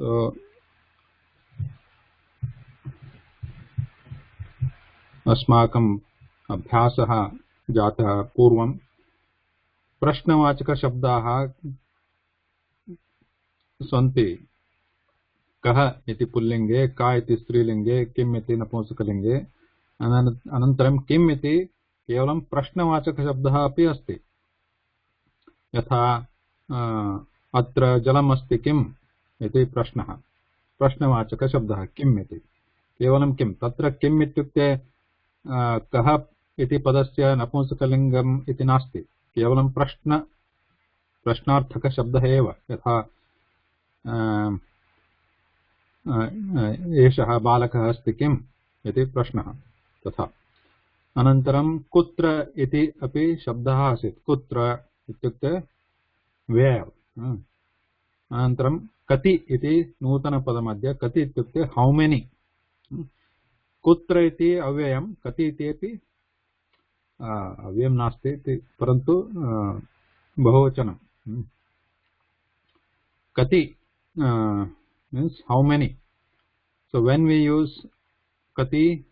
So अस्माकम् अभ्यासः जातः पूर्वं प्रश्नवाचकशब्दाः सन्ति कः इति पुल्लिङ्गे का इति स्त्रीलिङ्गे किम् इति नपुंसकलिङ्गे अनन्तरं किम् इति केवलं प्रश्नवाचकशब्दः अपि अस्ति यथा अत्र जलम् अस्ति किम् इति प्रश्नः प्रश्नवाचकशब्दः किम् इति केवलं किम् तत्र किम् इत्युक्ते कः इति पदस्य नपुंसकलिङ्गम् इति नास्ति केवलं प्रश्नार्थकशब्दः एव यथा एषः बालकः अस्ति किम् इति प्रश्नः तथा अनन्तरं कुत्र इति अपि शब्दः आसीत् कुत्र इत्युक्ते वेर् अनन्तरं कति इति नूतनपदमद्य कति इत्युक्ते हौ मेनि कुत्र इति अव्ययं कति इति अपि अव्ययं नास्ति परन्तु बहुवचनं kati means how many. So when we use kati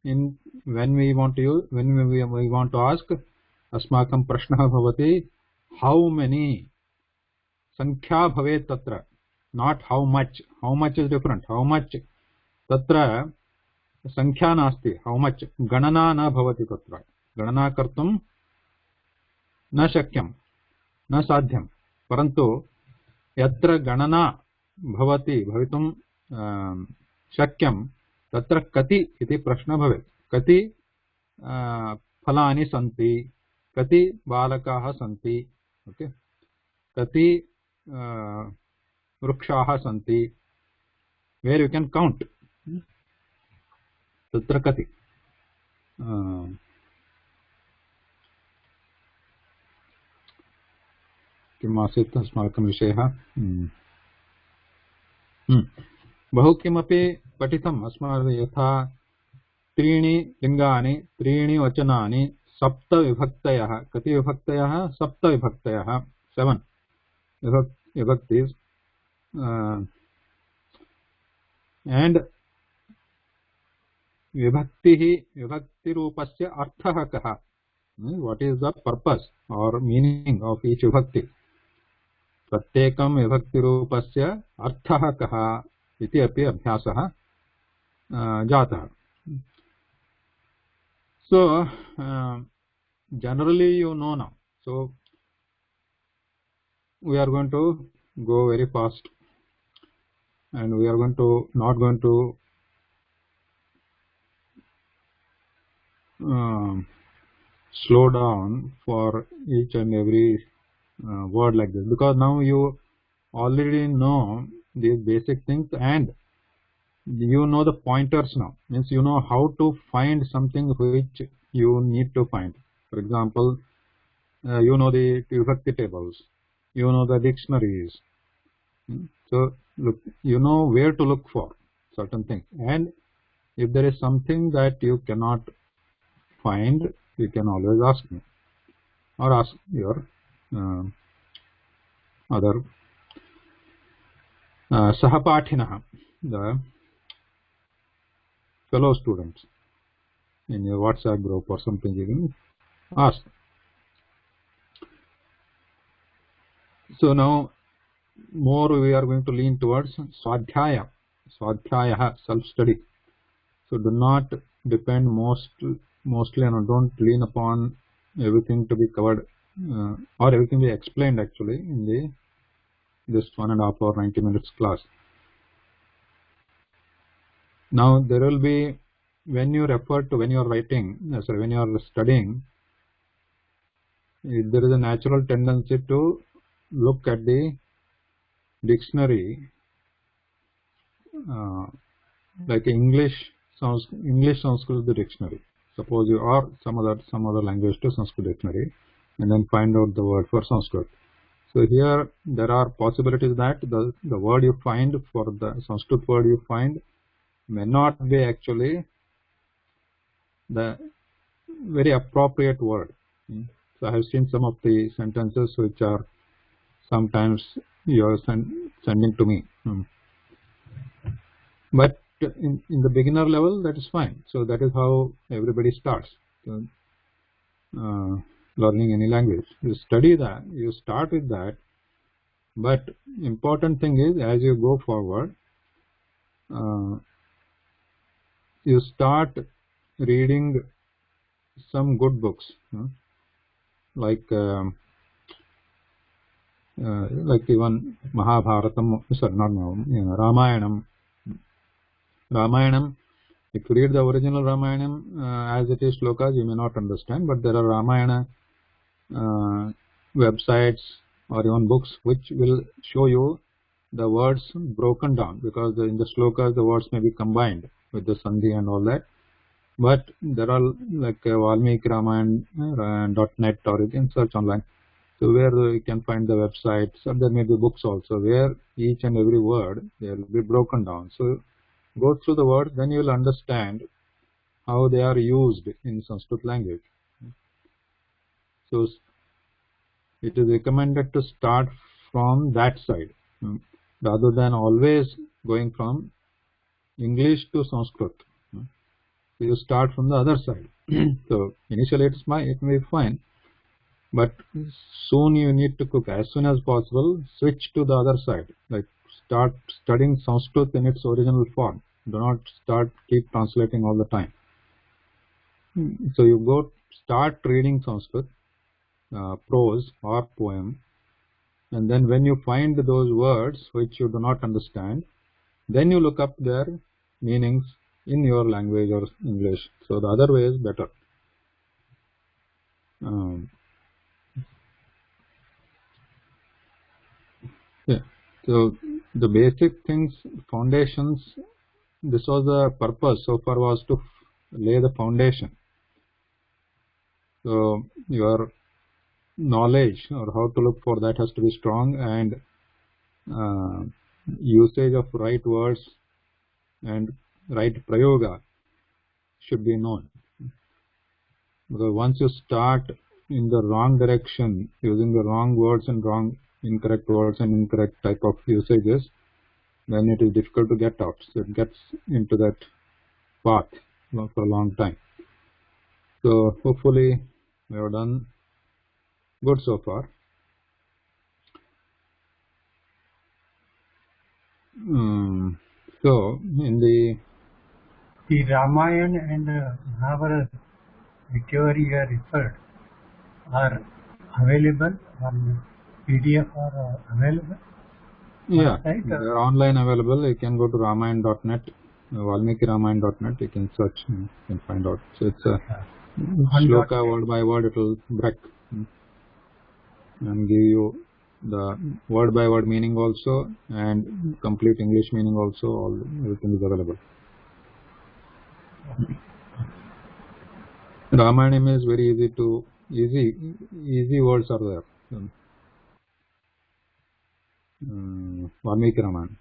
when we want to ask अस्माकं प्रश्नः भवति how many संख्या भवेत् तत्र not how much is different. How much तत्र संख्या नास्ति how much गणना न भवति तत्र गणना कर्तुं न शक्यं न साध्यं परन्तु यत्र गणना भवति भवितुं शक्यं तत्र कति इति प्रश्नः भवेत् कति फलानि सन्ति कति बालकाः सन्ति ओके कति वृक्षाः सन्ति where you can count तत्र कति किम् आसीत् अस्माकं विषयः बहु किमपि पठितम् अस्माभिः यथा त्रीणि लिङ्गानि त्रीणि वचनानि सप्त विभक्तयः कति विभक्तयः सप्त विभक्तयः 7 विभक्तिस् and विभक्तिरूपस्य अर्थः कः what is the purpose or meaning of each vibhakti प्रत्येकं विभक्तिरूपस्य अर्थः कः इति अपि अभ्यासः जातः so generally you know now so we are going to go very fast and we are not going to slow down for each and every word like this because now you already know these basic things and you know the pointers now means you know how to find something which you need to find. For example, you know the vibhakti tables, you know the dictionaries, so look, you know where to look for certain things, and if there is something that you cannot find you can always ask me or ask your other sahapathinah, the fellow students in your WhatsApp group or something. You can ask. So now more we are going to lean towards swadhyaya self-study. So do not depend mostly and don't lean upon everything to be covered or everything be explained actually in this 1.5 hour 90 minutes class. Now there will be when you are writing when you are studying there is a natural tendency to look at the dictionary like English Sanskrit the dictionary. Suppose you are some other language to Sanskrit dictionary and then find out the word for Sanskrit. So here there are possibilities that the word you find for the Sanskrit word you find may not be actually the very appropriate word. So I have seen some of the sentences which are sometimes you are sending to me. But in the beginner level, that is fine. So that is how everybody starts. So, learning any language, you study that, you start with that, but important thing is as you go forward, you start reading some good books, like even Mahabharatam, sorry, not Ramayanam. Ramayanam, if you read the original Ramayanam as it is shlokas, you may not understand, but there are Ramayana websites or even books which will show you the words broken down, because in the shlokas the words may be combined with the sandhi and all that. But there are like Valmiki Ramayana.net, or you can search online. So where you can find the websites, or there may be books also where each and every word they will be broken down. So go through the words, then you will understand how they are used in Sanskrit language. So it is recommended to start from that side, rather than always going from English to Sanskrit. So you start from the other side. So initially it may be fine, but soon you need to cook. As soon as possible, switch to the other side. Like start studying Sanskrit in its original form. Do not keep translating all the time. So you start reading Sanskrit, prose or poem, and then when you find those words which you do not understand, then you look up their meanings in your language or English. So the other way is better. Yeah. So the basic things, foundations, this was the purpose so far, was to lay the foundation. So your knowledge or how to look for that has to be strong, and usage of right words and right prayoga should be known. Because once you start in the wrong direction, using the wrong words and incorrect words and incorrect type of usages, then it is difficult to get out. So it gets into that path for a long time. So hopefully we have done good so far. So in the Ramayana and Mahabharata, whichever you have referred, are available on PDF or available? Yeah, they are online available. You can go to Ramayana.net, ValmikiRamayana.net. You can search and you can find out. So it's a shloka word by word. It will break and give you the word by word meaning also, and complete English meaning also. Everything is available. Ramayana is very easy words are there. Valmiki Ramayana.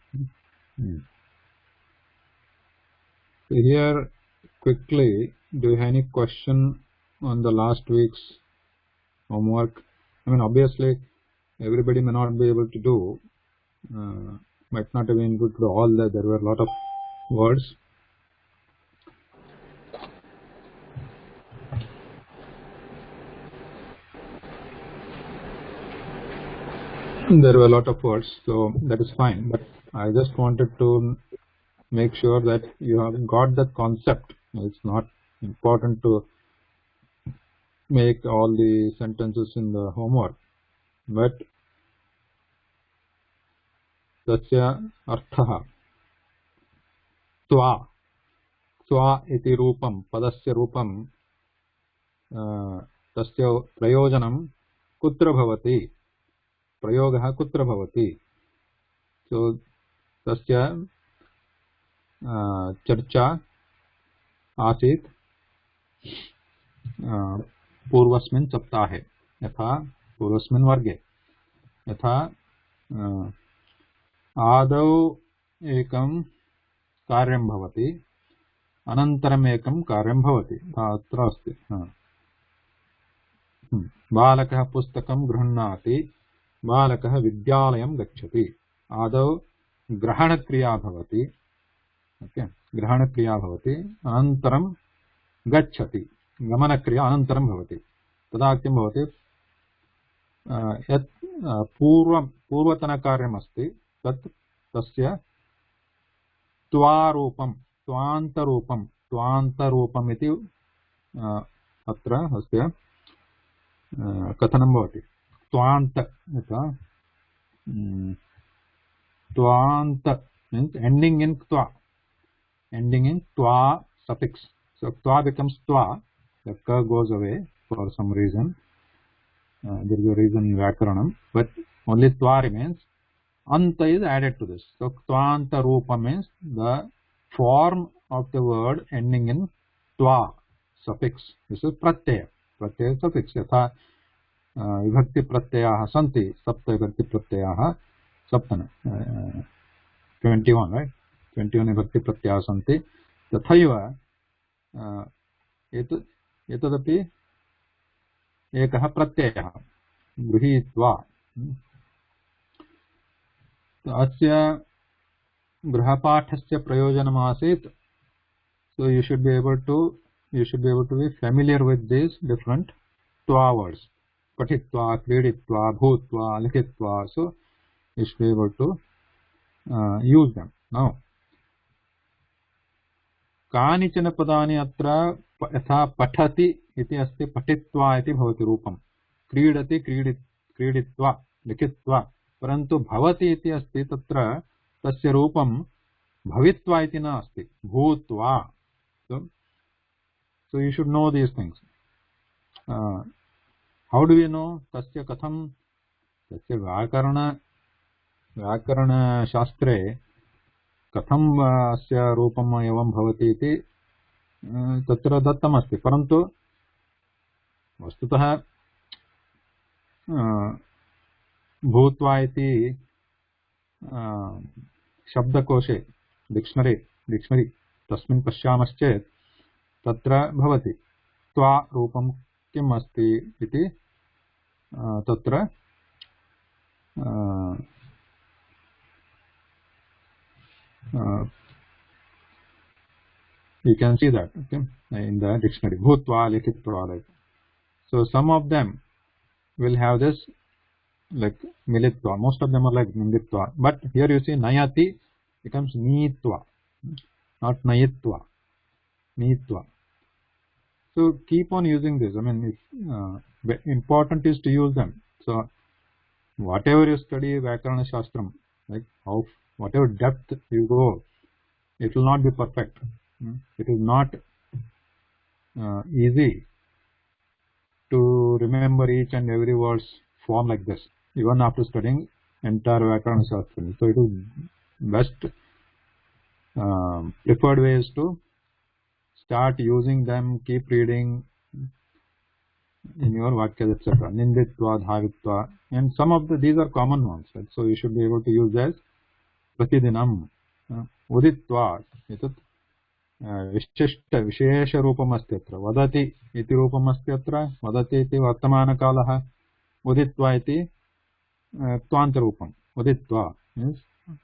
So here, quickly, do you have any question on the last week's homework? I mean, obviously, everybody may not be able to do, might not have been able to do all that. There were a lot of words. There were a lot of words, so that is fine. But I just wanted to make sure that you have got that concept. It's not important to make all the sentences in the homework, but tasya arthaha swa iti rupam padasya rupam tasya prayojanam kutra bhavati, प्रयोगः कुत्र भवति. So तस्य चर्चा आसीत् पूर्वस्मिन् सप्ताहे, यथा पूर्वस्मिन् वर्गे, यथा आदौ एकं कार्यं भवति, अनन्तरम् एकं कार्यं भवति. अत्र अस्ति बालकः पुस्तकं गृह्णाति, बालकः विद्यालयं गच्छति. आदौ ग्रहणक्रिया भवति, ओके ग्रहणक्रिया भवति अनन्तरं गच्छति गमनक्रिया अनन्तरं भवति तदा किं भवति यत् पूर्वतनकार्यमस्ति तत् तस्य त्वारूपं त्वान्तरूपम् इति अत्र अस्य कथनं भवति त्वान्त यथा त्वान्त means ending in twa suffix. So twa becomes twa, the ka goes away for some reason. There is a reason in Vyakaranam, but only twa remains. Anta is added to this. So tvanta rupa means the form of the word ending in twa suffix. This is pratyaya. Pratyaya suffix. Yatha vibhakti pratyayaha santi, sapta vibhakti pratyayaha saptana. 21, right? 21 vibhakti pratyayaha santi. तथैव एतदपि एकः प्रत्ययः गृहीत्वा अस्य गृहपाठस्य प्रयोजनमासीत्. So you should be able to be familiar with these different twa words. Patitva, kriditva, bhutva, likhitva. So you should be able to use them. Now कानिचन पदानि अत्र यथा पठति इति अस्ति पठित्वा इति भवति रूपं क्रीडति क्रीडित्वा लिखित्वा परन्तु भवति इति अस्ति तत्र तस्य रूपं भवित्वा इति न अस्ति भूत्वा. so you should know these things. How do we know तस्य कथं तस्य व्याकरणशास्त्रे कथं अस्य रूपम् एवं भवति इति तत्र दत्तमस्ति परन्तु वस्तुतः भूत्वा इति शब्दकोशे डिक्शनरी तस्मिन् पश्यामश्चेत् तत्र भवति त्वा रूपं किम् अस्ति इति तत्र you can see that in the dictionary bhutva likhitva, right? So some of them will have this like militva, most of them are like ninditva, but here you see nayati becomes neetva, not nayitva, neetva. So keep on using this. I mean, it's important is to use them. So whatever you study Vyakarana Shastram, like whatever depth you go, it will not be perfect. It is not easy to remember each and every word's form like this, even after studying entire Vyakarana Shastram. So it is best preferred way is to start using them, keep reading in your Vakyas, etc. Ninditva, Dhavitva, and some of these are common ones, right? So you should be able to use as Pratidinam, Uditva, etat विशिष्ट विशेष रूपम् अस्ति अत्र वदति इति रूपम् अस्ति अत्र वदति इति वर्तमानकालः उदित्वा इति त्वान्तरूपम् उदित्वा मीन्स्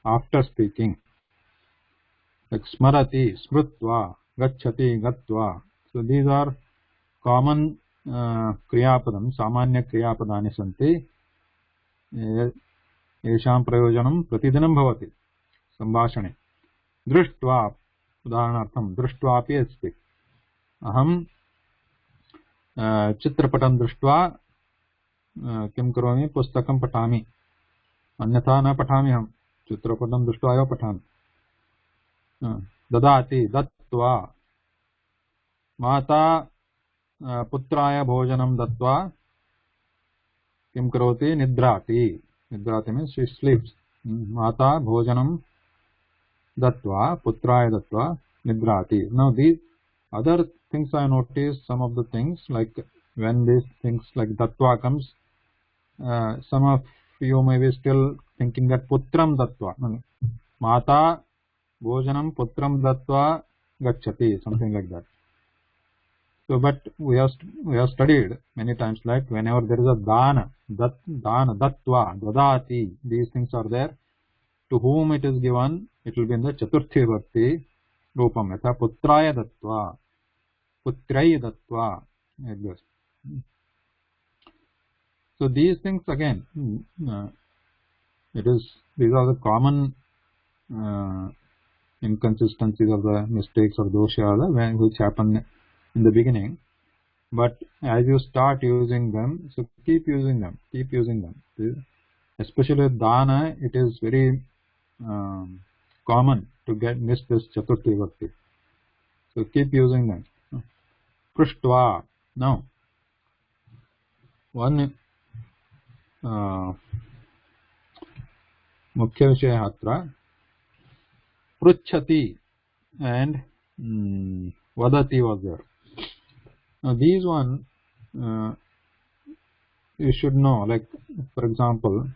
आफ्टर् स्पीकिंग like स्मरति स्मृत्वा गच्छति गत्वा. so these are common क्रियापदं सामान्य क्रियापदानि सन्ति येषां प्रयोजनं प्रतिदिनं भवति सम्भाषणे. दृष्ट्वा उदाहरणार्थं दृष्ट्वापि अस्ति अहं चित्रपटं दृष्ट्वा किं करोमि पुस्तकं पठामि अन्यथा न पठामि अहं चित्रपटं दृष्ट्वा एव पठामि. ददाति दत्त्वा माता पुत्राय भोजनं दत्त्वा किं करोति निद्राति निद्राति मीन्स् शी स्लीप्स्. माता भोजनं dattva putraya dattva nidrati. Now these other things I noticed, some of the things like when these things like dattva comes, some of you may be still thinking that putram dattva, mata bhojanam putram dattva gacchati, something like that. So but we have studied many times like whenever there is a dana dattva dadati, these things are there. To whom it is given, it will be in the Chaturthi Vibhakti रूपम यथा पुत्राय दत्वा, पुत्रै दत्वा, like this. So these things again, these are the common inconsistencies of the mistakes or dosha which happen in the beginning. But as you start using them, so keep using them. Especially with dana, it is very common to miss this chaturthi vibhakti. So keep using them. Prishtva. Now, one मुख्य विषय अत्र पृच्छति and vadati was there. Now these one you should know, like for example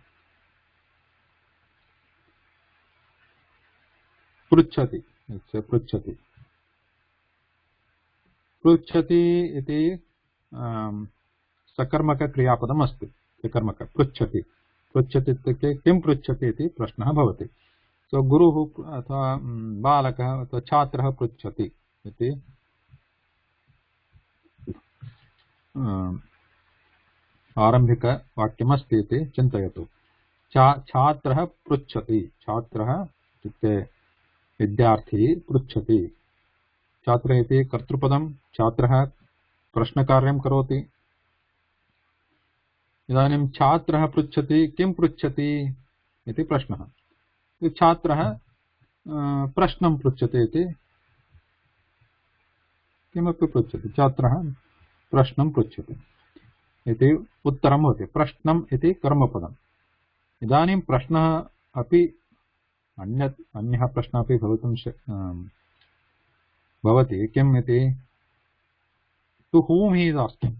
pruchhati, let's say pruchhati iti सकर्मक क्रियापदम् अस्ति. सकर्मक पृच्छति इत्युक्ते किं पृच्छति इति प्रश्नः भवति. सो गुरुः अथवा बालकः अथवा छात्रः पृच्छति इति आरम्भिकवाक्यमस्ति इति चिन्तयतु. छात्रः पृच्छति, छात्रः इत्युक्ते विद्यार्थी पृच्छति. छात्रः इति कर्तृपदं, छात्रः प्रश्नकार्यं करोति. इदानीं छात्रः पृच्छति किं पृच्छति इति प्रश्नः. छात्रः प्रश्नं पृच्छति इति किमपि पृच्छति. छात्रः प्रश्नं पृच्छति इति उत्तरं भवति. प्रश्नम् इति कर्मपदम्. इदानीं प्रश्नः अपि अन्यः प्रश्नः अपि भवितुं भवति. किम् इति? To whom he is asking.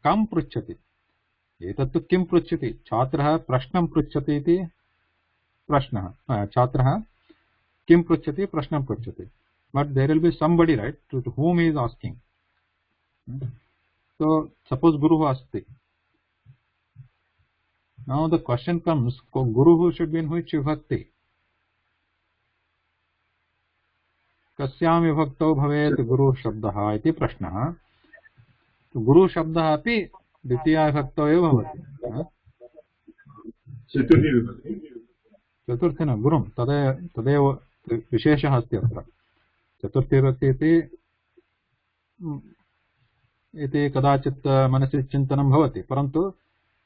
कं पृच्छति? एतत्तु किं पृच्छति? छात्रः प्रश्नं पृच्छति इति प्रश्नः. छात्रः किं पृच्छति? प्रश्नं पृच्छति. But there will be somebody, right, to whom he is asking. So suppose Guruः अस्ति. Now the question comes, Guruः should be in which vibhakti? कस्यां विभक्तौ भवेत् गुरुः शब्दः इति प्रश्नः. गुरुः शब्दः अपि द्वितीया विभक्तौ एव भवति. चतुर्थी न, गुरुं तदेव विशेषः अस्ति अत्र. चतुर्थी विभक्ति इति कदाचित् मनसि चिन्तनं भवति, परन्तु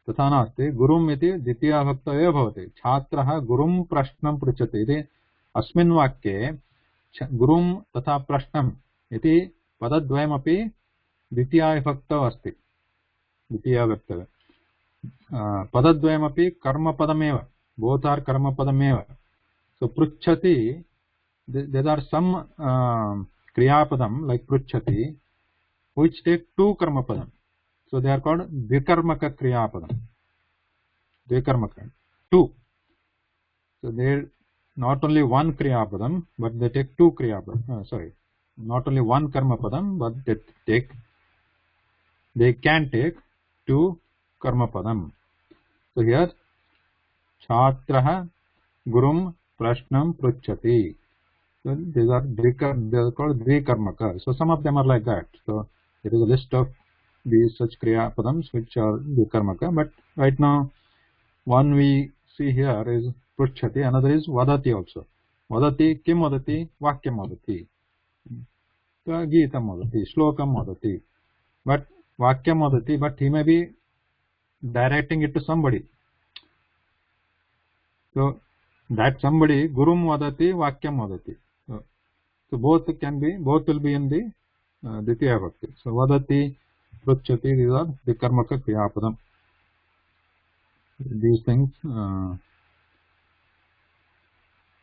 तथा नास्ति. गुरुम् इति द्वितीया विभक्तौ एव भवति. छात्रः गुरुं प्रश्नं पृच्छति इति अस्मिन् वाक्ये गुरुं तथा प्रश्नम् इति पदद्वयमपि द्वितीया विभक्तौ अस्ति. द्वितीया विभक्तौ पदद्वयमपि कर्मपदमेव. Both are कर्मपदमेव. सो पृच्छति, there are some kriyapadam like pruchhati which take two karmapadam. So they are called dvikarmaka kriyapadam. Dvikarmaka, two. So they not only one kriyapadam but they take two kriyapadam. Not only one karmapadam but they can take two karmapadam. So here छात्रः गुरुं प्रश्नं पृच्छति. So these are called dvikarmaka. So some of them are like that. So there is a list of these such kriya padams which are dvikarmaka. But right now one we see here is pruchhati, another is vadati also. Vadati, kim vadati, vakyam vadati, geetam vadati, shlokam vadati. But vakyam vadati, but he may be directing it to somebody. So that somebody gurum vadati, vakyam vadati. So both will be in the Ditya Bhakti. So vadati, pruchhati, these are the karmaka kriyapadam. These things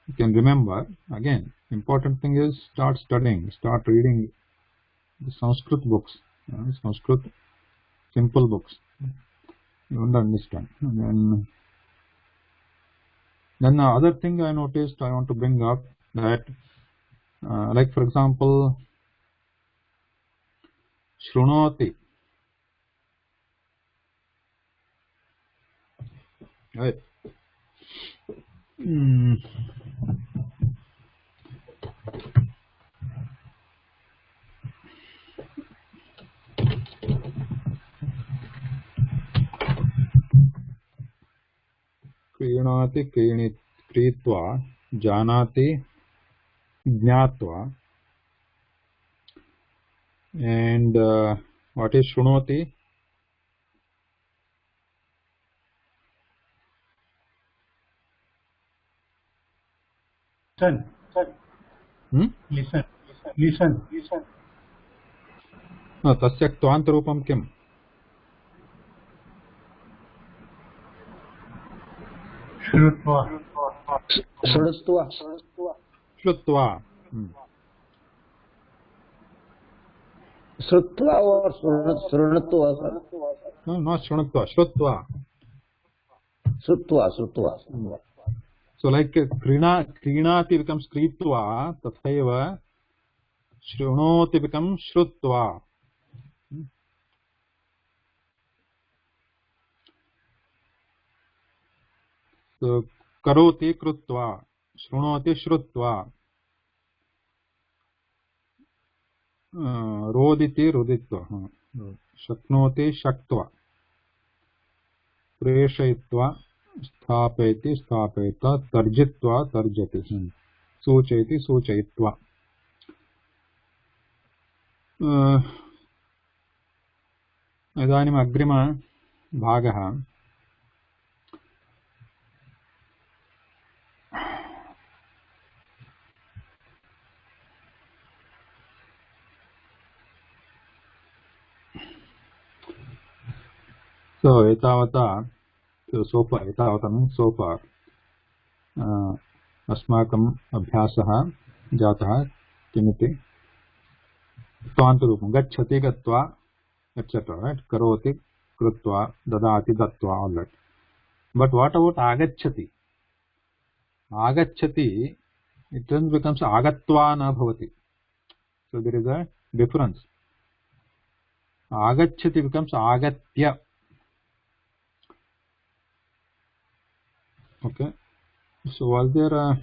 you can remember. Again, important thing is start studying, start reading the Sanskrit books, Sanskrit simple books. You won't understand. And then the other thing I noticed, I want to bring up that like for example shrunoti, right? क्रीणाति क्रीत्वा, जानाति ज्ञात्वा, and what is shrunoti? Listen. Listen. No, tasya क्त्वान्त रूपम किम? श्रुत्वा. श्रुत्वा. श्रुत्वा. श्रुत्वा और श्रुणत्वा. No, not श्रुणत्वा, श्रुत्वा. श्रुत्वा. So like क्रीणाति becomes क्रीत्वा, तथैव शृणोति becomes श्रुत्वा. So करोति कृत्वा, शृणोति श्रुत्वा, रोदिति रुदित्वा, शक्नोति शक्त्वा, प्रेषयित्वा, स्थापयति स्थापयित्वा, तर्जित्वा तर्जति, सूचयति सूचयित्वा. इदानीम् अग्रिमभागः. So एतावता सोफार अस्माकम् अभ्यासः जातः. किमिति? क्त्वान्तरूपं गच्छति गत्वा etc. Right? करोति कृत्वा, ददाति दत्वा, all that. But what about agacchati? Agacchati, it then becomes agatva na bhavati. So there is a difference. Agacchati becomes agatya. Okay. So was there a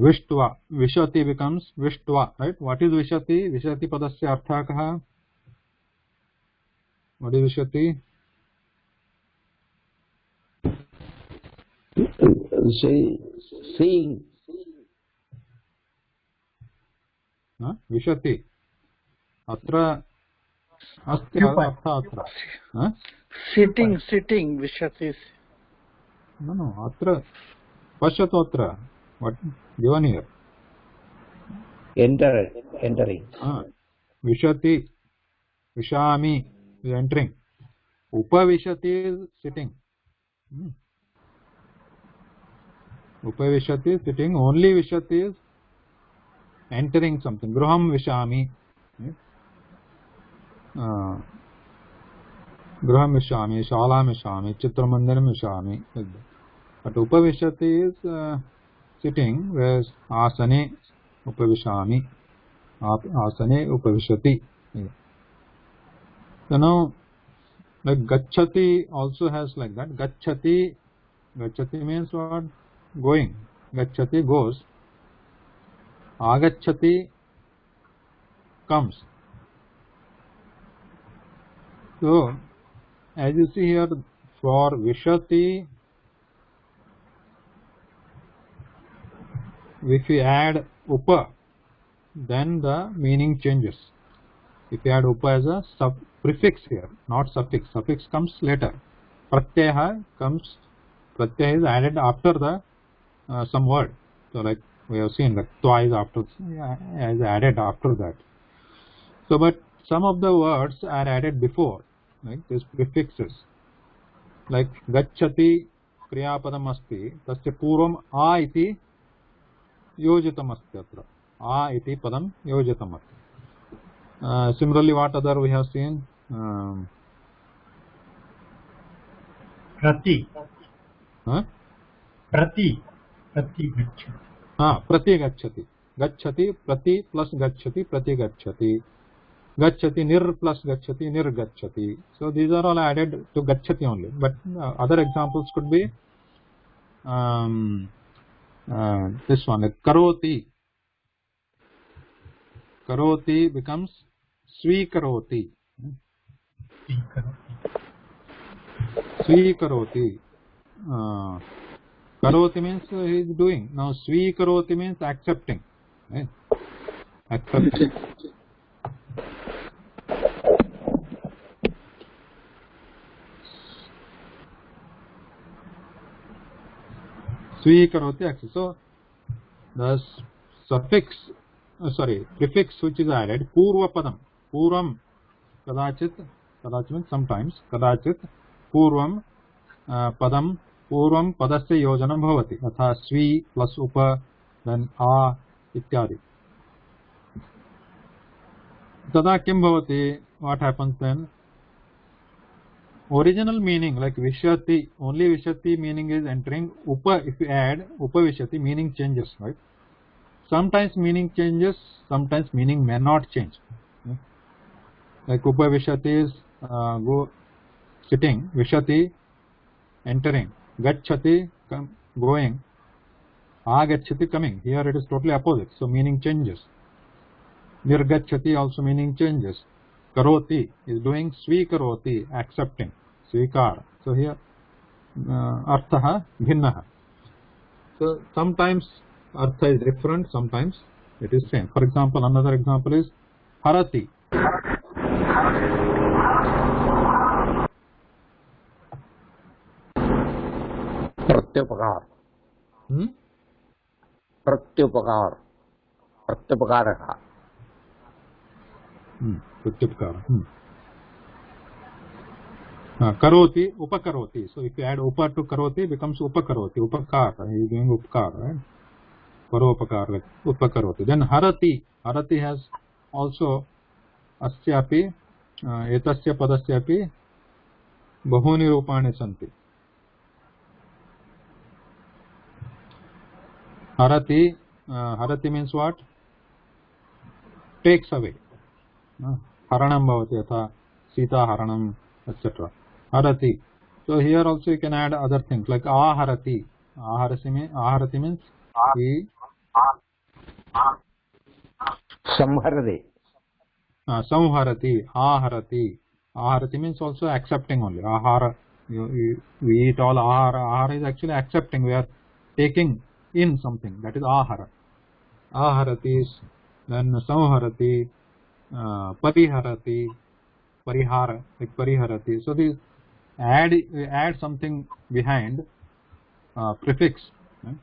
विष्टवा, विशति becomes विष्टवा, right? What is विशति? विशति पदस्य अर्थः कः? What is विशति? Seeing. विशति अत्र अस्ति अर्थः अत्र. Sitting विशति. No, अत्र पश्यतु अत्र. What given here? Entering. Vishati, Vishami is entering. Upavishati is sitting. Upavishati is sitting. Only Vishati is entering something. Gruham Vishami. Gruham Vishami, Shalam Vishami, Chitramandiram Vishami. But Upavishati is sitting, whereas asane upavishami, asane upavishati. So now, like gacchati also has like that. Gacchati means what? Going. Gacchati goes. Agacchati comes. So, as you see here, for vishati, if we add upa, then the meaning changes. If you add upa as a prefix here, not suffix. Suffix comes later. Pratyaya comes. Pratyaya is added after the some word. So like we have seen, that twa is after, is added after that. So, but some of the words are added before, like these prefixes. Like gacchati kriyapadam asti, tasya purvam a iti योजितम् अस्ति अत्र. आ इति पदं योजितम् अस्ति. Similarly, what other we have seen? Prati. Prati gacchati. Prati gacchati. Gacchati, prati plus gacchati, prati gacchati. Gachati, nir plus gachati, nirgachati. So these are all added to gachati only. But other examples could be this one, like karoti. Karoti becomes swikaroti. Swikaroti. Karoti means he is doing. Now swikaroti means accepting. Right? Accepting. Swikaroti accept. So the prefix which is added, purva padam. Purvam kadachit means sometimes, kadachit purvam padam, purvam padasya yojanam bhavati. Atha svi plus upa, then a ityadi. Tada kim bhavati, what happens then? Original meaning, like vishyati, only vishyati meaning is entering. Upa, if you add upa vishyati, meaning changes, right? Sometimes meaning changes, sometimes meaning may not change. Like upa vishyati is go sitting, vishyati entering, gachati going, agachati coming. Here it is totally opposite, so meaning changes. Nirgachati also meaning changes. Karoti is doing, swikaroti accepting, svikar. So here artha bhinnaha. So sometimes artha is different, sometimes it is same. For example, another example is harati. प्रत्युपकार प्रत्युपकार प्रत्युपकारः Pratyupkara. Karoti, upakaroti. So if you add upa to karoti, it becomes upakaroti, upakara. He is doing upakara, right? Paropakara, upakaroti. Then harati. Harati has also asyapi, etasya padasyapi bahuni rupani santi. Harati, harati means what? Takes away. Haranam bhavati atha sita haranam, etc. Harati. So here also you can add other things like aharati. Aharati means he samharati. Samharati, aharati. Aharati means also accepting only. Ahara, we eat all ahara. Ahara is actually accepting. We are taking in something. That is ahara. Aharati is then samharati. Pariharati, parihara, like pariharati. So these add something behind prefix. Right?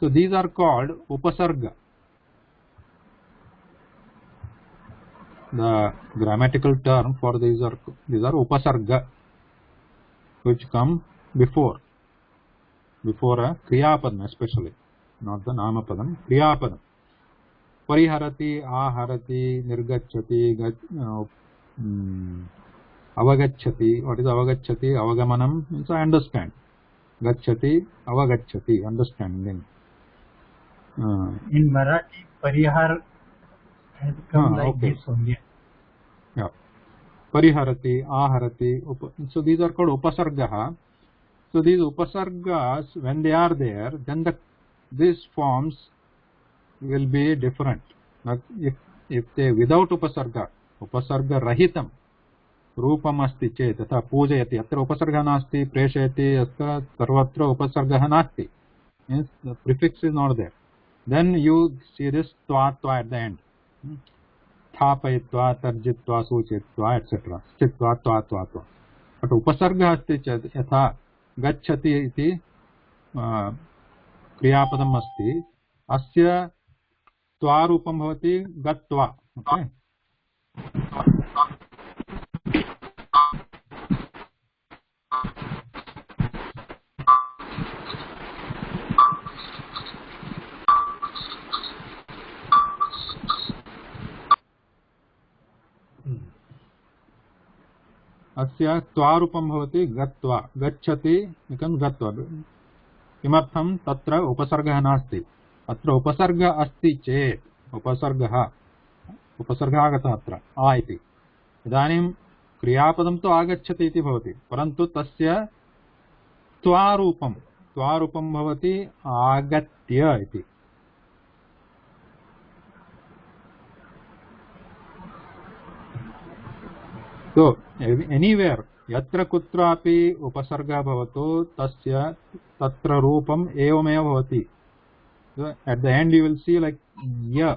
So these are called upasarga. The grammatical term for these are upasarga, which come before a kriyapadam, especially, not the namapadam, kriyapadam. Pariharati, aharati, nirgachati, avagachati. What is avagachati? Avagamanam means I understand. Gachati, avagachati, understanding. In Marathi, parihar has come like okay. this only. Yeah. Pariharati, aharati. So these are called upasargaha. So these upasargas, when they are there, then these forms will be different. But if they without upasarga rahitam रूपम अस्ति चेत् तथा पूजयति अत्र उपसर्गः नास्ति प्रेषयति अत्र सर्वत्र उपसर्गः नास्ति means the prefix is not there, then you see this tva at the end, स्थापयित्वा तर्जित्वा सूचयित्वा etc. स्थित्वा tva. But उपसर्गः अस्ति चेत् यथा गच्छति इति क्रियापदम् अस्ति अस्य त्वा रूपं भवति गत्वा. ओके अस्य त्वारूपं भवति गत्वा गच्छति एकं गत्वा किमर्थं तत्र उपसर्गः नास्ति अत्र उपसर्गः अस्ति चेत् उपसर्गः आगतः अत्र आ इति। इदानीं क्रियापदं तु आगच्छति इति भवति, परन्तु तस्य त्वारूपं भवति आगत्य इति। So anywhere यत्र कुत्रापि उपसर्गः भवतु तस्य तत्र रूपम् एवमेव भवति. So at the end you will see like ya,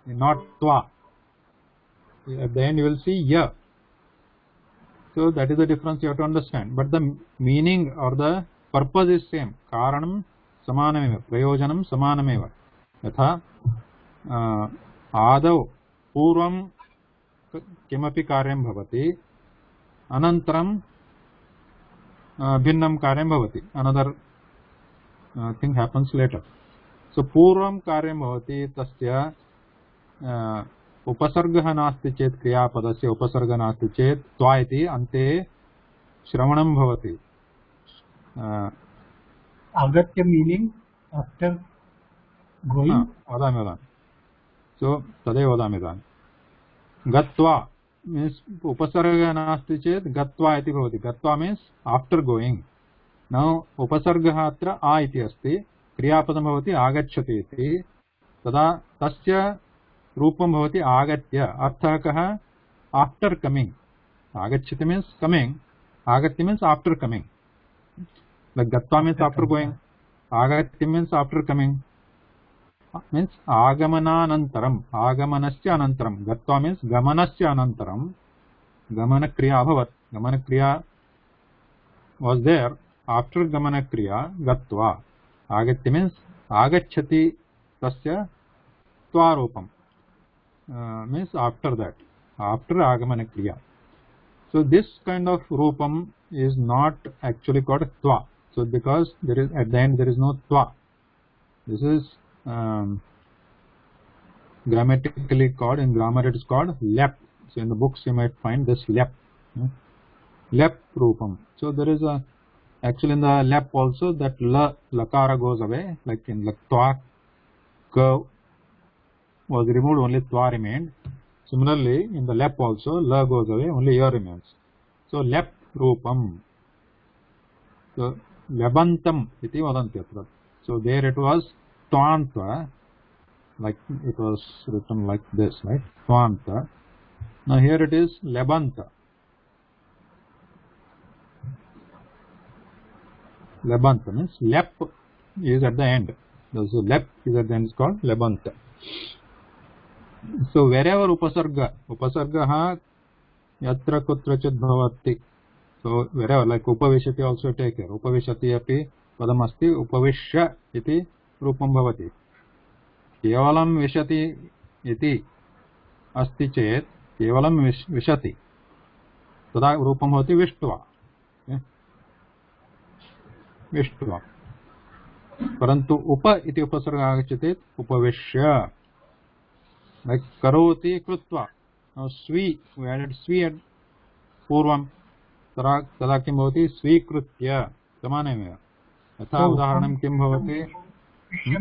not twa. At the end you will see ya. So that is the difference you have to understand. But the meaning or the purpose is same. Karanam samanameva, prayojanam samanameva. Yatha आदौ पूर्वं किमपि कार्यं भवति, अनन्तरं भिन्नं कार्यं भवति. Another thing happens later. So पूर्वं कार्यं भवति तस्य उपसर्गः नास्ति चेत्, क्रियापदस्य उपसर्गः नास्ति चेत् त्वा इति अन्ते श्रवणं भवति. आगत्य मीनिंग आफ्टर गोइंग. वदामि. So तदेव वदामि इदानीं. गत्वा means उपसर्गः नास्ति चेत् गत्वा इति भवति. गत्वा means after going. Now उपसर्गः अत्र आ इति अस्ति, क्रियापदं भवति आगच्छति इति. तदा तस्य रूपं भवति आगत्य. अर्थः कः? After coming. आगच्छति means coming, आगत्य means after coming. Like गत्वा means after going, आगत्य means after coming. Means आगमनानन्तरम्, आगमनस्य अनन्तरं. गत्वा means गमनस्य अनन्तरं गमनक्रिया अभवत्. गमनक्रिया was there, after गमनक्रिया गत्वा. आगत्य means आगच्छति तस्य त्वारूपं, means after that, after आगमनक्रिया. So this kind of rupam is not actually called twa. So because there is at the end there is no twa. This is grammatically called, in grammar it is called lep. So in the books you might find this lep. Lep rupam. So there is a, actually in the lep also that lakara goes away, like in twa ka was removed, only twa remained. Similarly in the lep also la goes away, only ya remains. So lep rupam. So lebantam iti vadanti atra. So there it was twanta, like it was written like this, right? Twanta. Now here it is lebanta. Lebanta means lep is at the end. So lep is at the end is called lebanta. So wherever upasarga yatra kutrachit bhavati. So wherever, like upavishati also take care. Upavishati api padam asti, upavishya iti rupam bhavati. Kevalam vishati iti asti chet, kevalam vishati. Tada rupam bhavati vishtva. Vishtva. Parantu upa iti upasarga agacchati upavishya. Like karoti krutva. Now svi, we added svi at purvam. तदा किं भवति? स्वीकृत्य. समानमेव. यथा उदाहरणं किं भवति?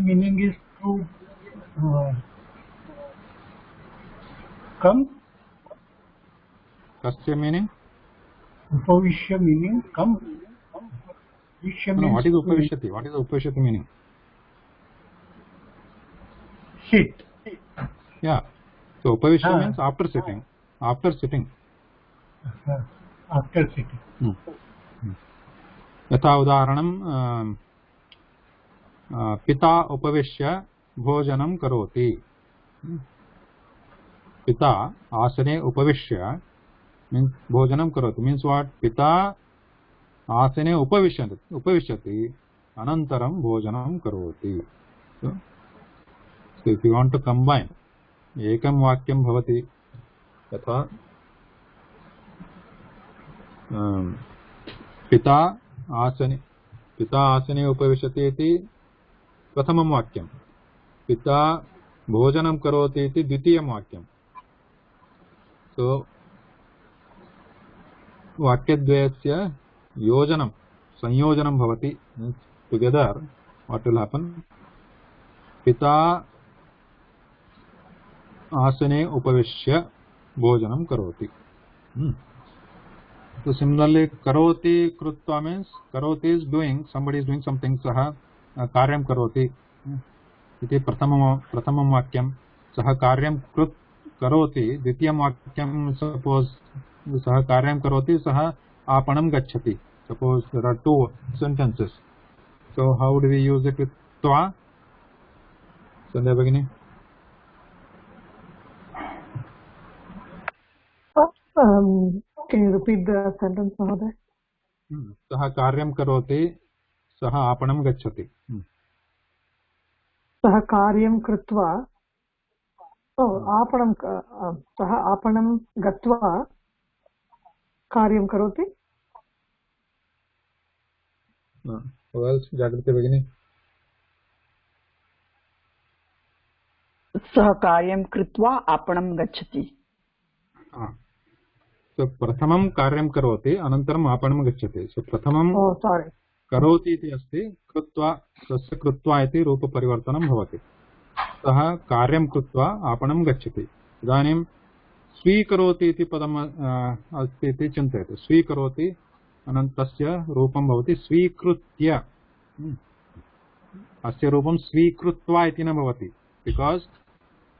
Meaning is to come. कस्य मीनिंग? उपविश्य meaning come. What is upavishati? What is upavishati meaning? Sit. Yeah. So upavishya means after sitting. After sitting. After sitting. यथा उदाहरणं पिता उपविश्य भोजनं करोति. पिता आसने उपविश्य means भोजनं करोति. Means what? पिता आसने उपविशति अनन्तरं भोजनं करोति. So if you want to combine, एकं वाक्यं भवति. यथा पिता आसने उपविशति इति प्रथमं वाक्यं. पिता भोजनं करोति इति द्वितीयं वाक्यं. सो वाक्यद्वयस्य योजनं संयोजनं भवति. Together what will happen? पिता आसने उपविश्य भोजनं करोति. So similarly, karoti krutva means karoti is doing, somebody is doing something, saha karyam karoti. इति प्रथमं वाक्यं. सः कार्यं करोति. द्वितीयं वाक्यं सपोज सः कार्यं करोति, सः आपणं गच्छति. Suppose there are two sentences. So how do we use it with tva? Sandhya Bhagini? Can you repeat the sentence, Mahoday? सः कार्यं करोति, सः आपणं गच्छति. सः कार्यं कृत्वा आपणं सः आपणं गत्वा कार्यं करोति. जागृति भगिनी. सः कार्यं कृत्वा आपणं गच्छति. So प्रथमं कार्यं करोति, अनन्तरम् आपणं गच्छति. So प्रथमं करोति इति अस्ति, कृत्वा तस्य कृत्वा इति रूपपरिवर्तनं भवति. सः कार्यं कृत्वा आपणं गच्छति. इदानीं स्वीकरोति इति पदम् अस्ति इति चिन्तयतु. स्वीकरोति तस्य रूपं भवति स्वीकृत्य. अस्य रूपं स्वीकृत्वा इति न भवति, बिकास्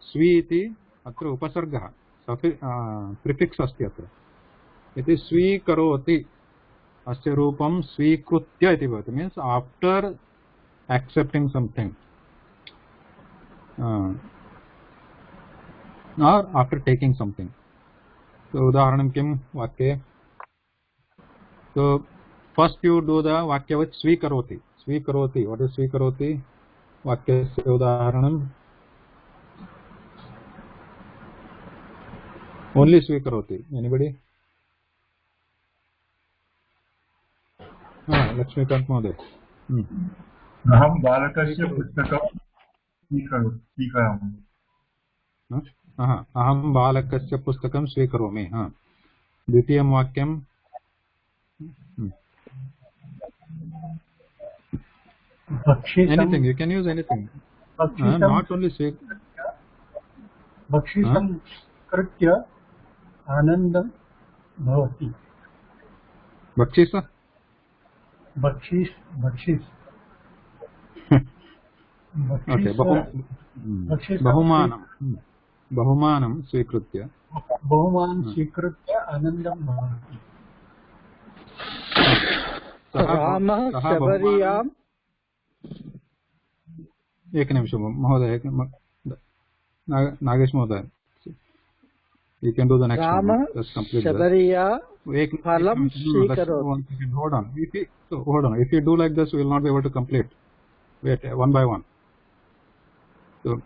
स्वी इति अत्र उपसर्गः, प्रिफिक्स् अस्ति अत्र. इति स्वीकरोति अस्य रूपं स्वीकृत्य इति भवति. Means after accepting something or after taking something. So udaharanam kim vakye. So first you do the vakya with swikaroti. Swikaroti. What is swikaroti? Vakyasya udaharanam. Only swikaroti. Anybody? Lakshmikant Mahoday. अहं बालकस्य पुस्तकं स्वीकरोमि. अहं बालकस्य पुस्तकं स्वीकरोमि. द्वितीयं वाक्यं anything, you can use anything. Not only भक्षितं कृत्य आनन्दं भवति. बक्षिस बहुमानं स्वीकृत्य आनन्दं भवति. रामः शबर्याम्. एकनिमिषं महोदय, नागेश महोदय, you can do the next one. Just complete शबर्या फलं स्वीकरोति. Hold on. If you do like this, we will not be able to complete. Wait, one by one. So,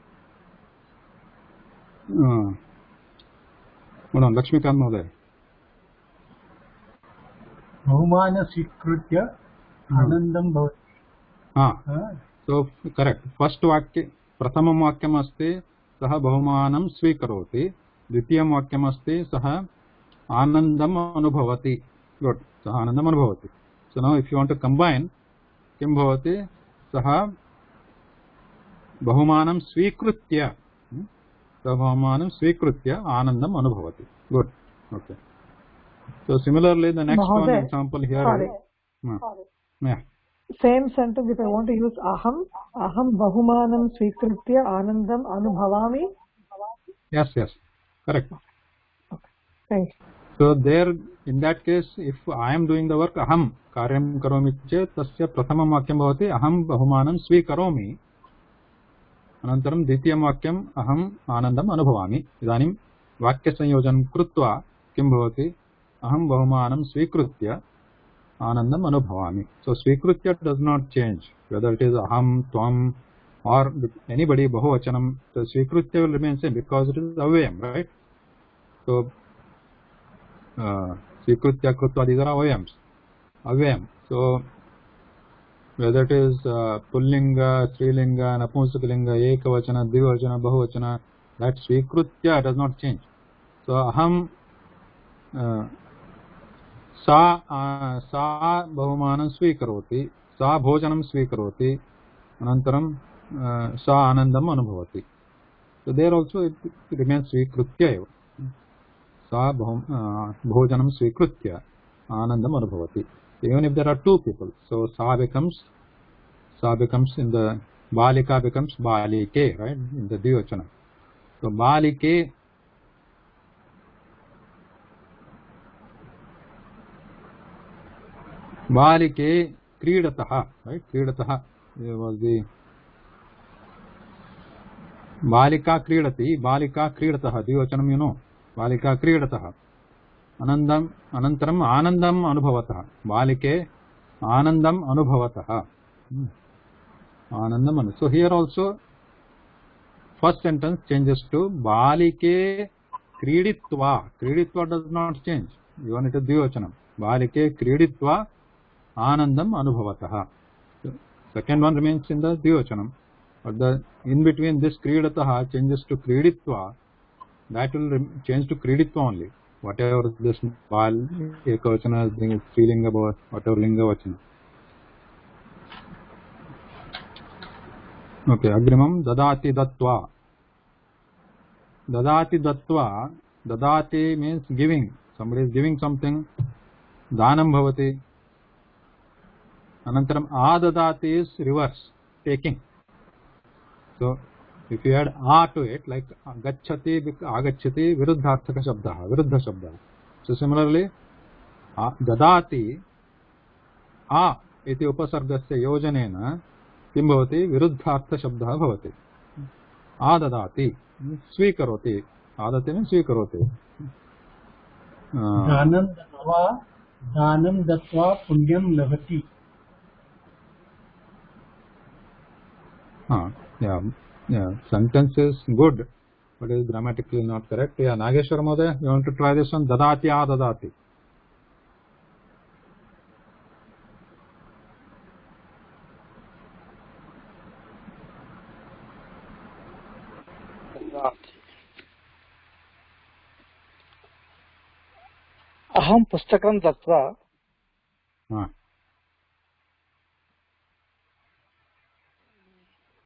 hold on, Lakshmikant Mahoday. बहुमानं स्वीकृत्य आनन्दं भवति. So correct. First वाक्य, प्रथमं वाक्यम् अस्ति सः बहुमानं स्वीकरोति. द्वितीयं वाक्यम् अस्ति सः आनन्दम् अनुभवति. Good. सः आनन्दम् अनुभवति. So now if you want to combine, किं भवति? सः बहुमानं स्वीकृत्य आनन्दम् अनुभवति. Good. Okay. So similarly, the next one example here. Yeah. Same sentence. If I want to use aham bahumanam svikritya anandam anubhavami. Yes, correct. Okay. Thanks. So there, in that case, if I am doing the work, aham karyam karomi chet, tasya prathamam vakyam bhavati aham bahumanam swikaromi. Anantaram dvitiyam vakyam aham anandam anubhavami. Idanim vakya sanyojanam krutva kim bhavati aham bahumanam svikritya anandam anubhavami. So svikritya does not change, whether it is aham, tvam, or anybody, bahuvachanam. The svikritya will remain same because it is avyayam, right? So svikritya, krutva, these are avyayam. So whether it is pullinga, strilinga, napumsakalinga, ekavachana, dvivachana, bahuvachana, that svikritya does not change. So aham सा बहुमानं स्वीकरोति, सा भोजनं स्वीकरोति, अनन्तरं सा आनन्दम् अनुभवति. So So there also it remains svikritya eva. Sa bhojanam svikritya anandam anubhavati. Even if there are two people, so sa becomes in the balika becomes balike, right, in the dvivachana. So balike क्रीडतः, right, क्रीडतः was the बालिका क्रीडति, बालिका क्रीडतः द्विवचनं, you know, बालिका क्रीडतः. अनन्तरम् आनन्दम् अनुभवतः, बालिके आनन्दम् अनुभवतः, आनन्दम्. So here also first sentence changes to balike क्रीडित्वा. क्रीडित्वा does not change, even it is dvivachanam. बालिके क्रीडित्वा आनन्दम् अनुभवतः. Second one remains in the dvivachanam, but the in between this kridatah changes to kriditva, that will change to kriditva only. Whatever this bal ekavachana is being feeling about, whatever linga vachana. Okay, agrimam dadati dattva. Dadati dattva. Dadati means giving. Somebody is giving something. Dhanam bhavati. Anantaram adadati is reverse, taking. So if you add a to it, like gacchati, agacchati, viruddharthaka shabdah, viruddha shabdah. So similarly, dadati a iti upasargasya yojanena किं भवति, विरुद्धार्थ शब्दः भवति. आददाति स्वीकरोति, आदति means स्वीकरोति. दानं दत्वा पुण्यं लभति. Yeah, sentence is good, but it is grammatically not correct. Yeah, Nageshwar Mohoday, you want to try this one? Dadati adadati. अहम पुस्तकं दत्वा.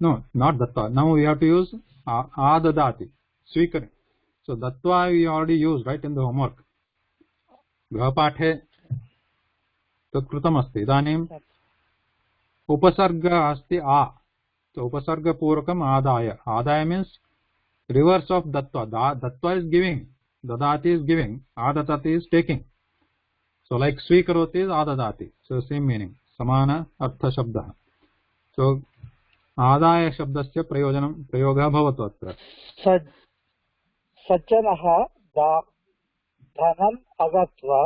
No, not dattva. Now we have to use adadati, svikare. So dattva we already used, right, in the homework. Grahapathe tat kritam asti. Idanim upasarga asti a. So upasarga purakam adaya. Adaya means reverse of dattva. Dattva is giving. Dadati is giving, adadati is taking. So like svikaroti is adadati. So same meaning. Samana artha shabdah. So आदाय शब्दस्य प्रयोगः भवतु अत्र. सज्जनः धनम् अगत्वा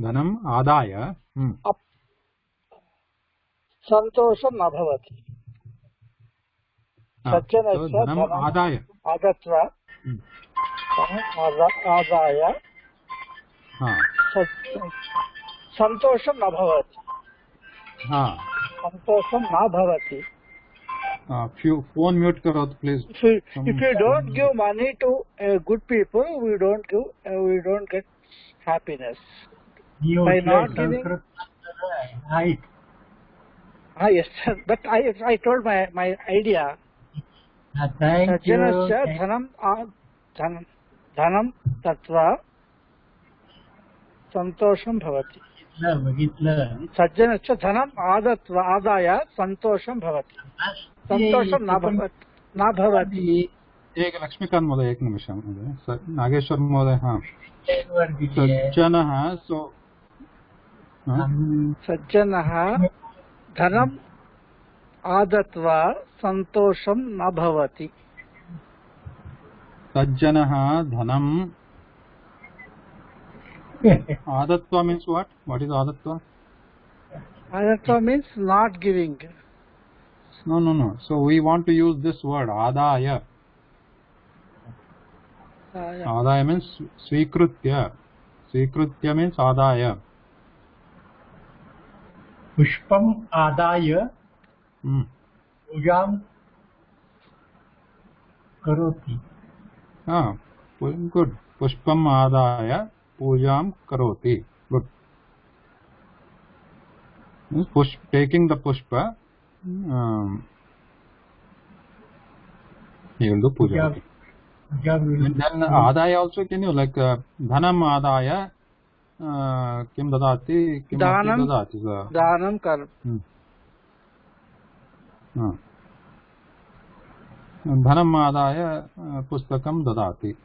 धनम् आदाय सन्तोषम् अभवत्. सज्जनस्य धनम् आदाय आगत्वा आदाय संतोषं न भवति. संतोषं न भवति. Phone mute करो please. If you don't give money to good people, we don't get happiness. By not giving. Right. Yes, but I told my idea. सज्जनस्य धनं दत्वा संतोषं भवति. सज्जनस्य धनम् आदाय संतोषं भवति. संतोषं न भवति. एक लक्ष्मीकांत महोदय, एक निमिषं महोदय. नागेश्वर महोदय, सज्जनः सज्जनः धनम् आदत्वा संतोषं न भवति. सज्जनः धनम् Adatva means what? What is adatva? Adatva means not giving. No. So we want to use this word adaya. Adaya means svikritya. Svikritya means adaya. Pushpam adaya pujam karoti. Good. Pushpam adaya Pujam karoti. Good. Taking the pushpa he will do puja. Okay. And then adaya also, can you like dhanam adaya kim dadati kim dadati? Dhanam kar. Dhanam adaya pustakam dadati.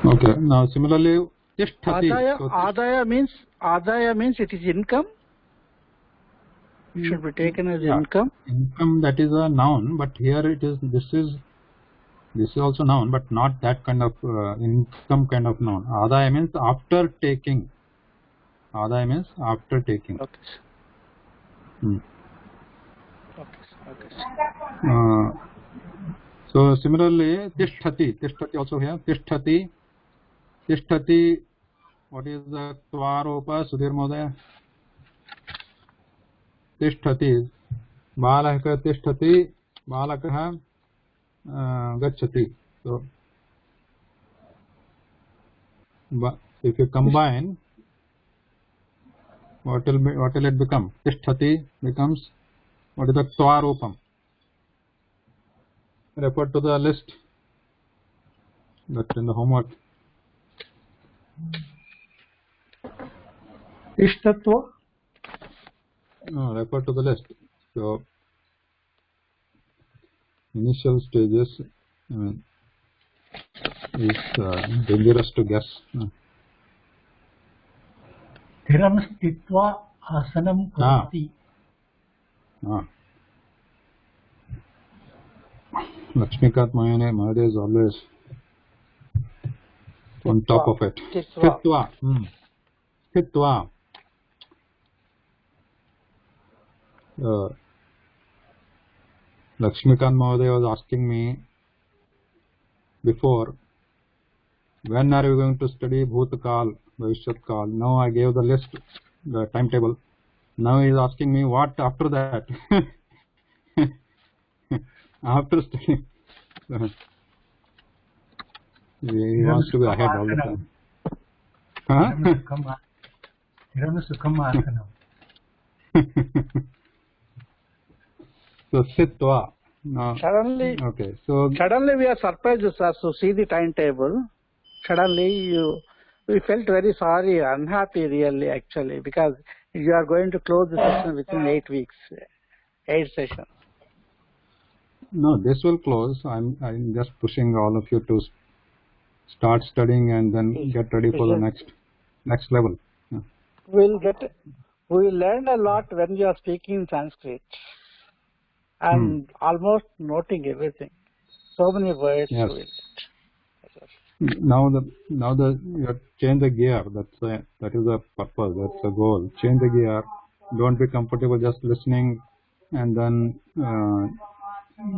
Okay. Now similarly, tisthati. Adaya means it is income. It should be taken as income. Income, that is a noun, but here it is. This is also noun, but not that kind of income kind of noun. Adaya means after taking. Adaya means after taking. Okay. Okay. So similarly, tisthati also here. Tisthati, what is the tvaropa, Sudhir Mohdaya? Tisthati, balaka tisthati, balakah gacchati. So if you combine, what will it become? Tisthati becomes, what is the tvaropam? Refer to the list that's in the homework. Ishtatva? No, refer to the list. So initial stages, is dangerous to guess. Thiram stitva asanam karati. Lakshmikant Mahade is always on top of it. Stitva. Stitva. Lakshmikant Mahade was asking me before, when are you going to study Bhutkal, Bhavishyat-kal? Now I gave the list, the timetable. Now he is asking me what after that. After studying. He wants to be ahead all the time. So Sitva. Suddenly we are surprised, sir, to see the timetable. Suddenly we felt very sorry, unhappy really actually, because you are going to close the session within 8 weeks, 8 sessions. No, this will close. I'm just pushing all of you to start studying and then get ready for the next level. Yeah. We'll learn a lot when you are speaking Sanskrit and almost noting everything. So many words. Yes. Now you have change the gear. That is the purpose. That's the goal. Change the gear. Don't be comfortable just listening and then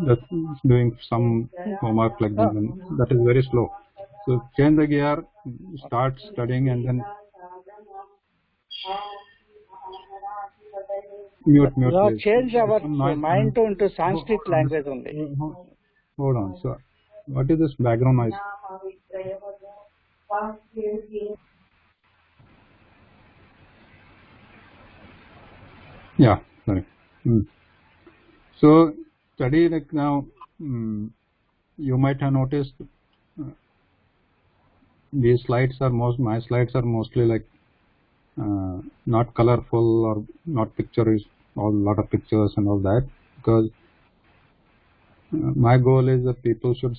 just doing some homework like that. That is very slow. So change the gear, start studying, and then mute. Change our mind into Sanskrit language only. Hold on. So what is this background noise? Yeah, sorry. So study like now. You might have noticed these slides are my slides are mostly like not colorful or not pictures, a lot of pictures and all that, because my goal is that people should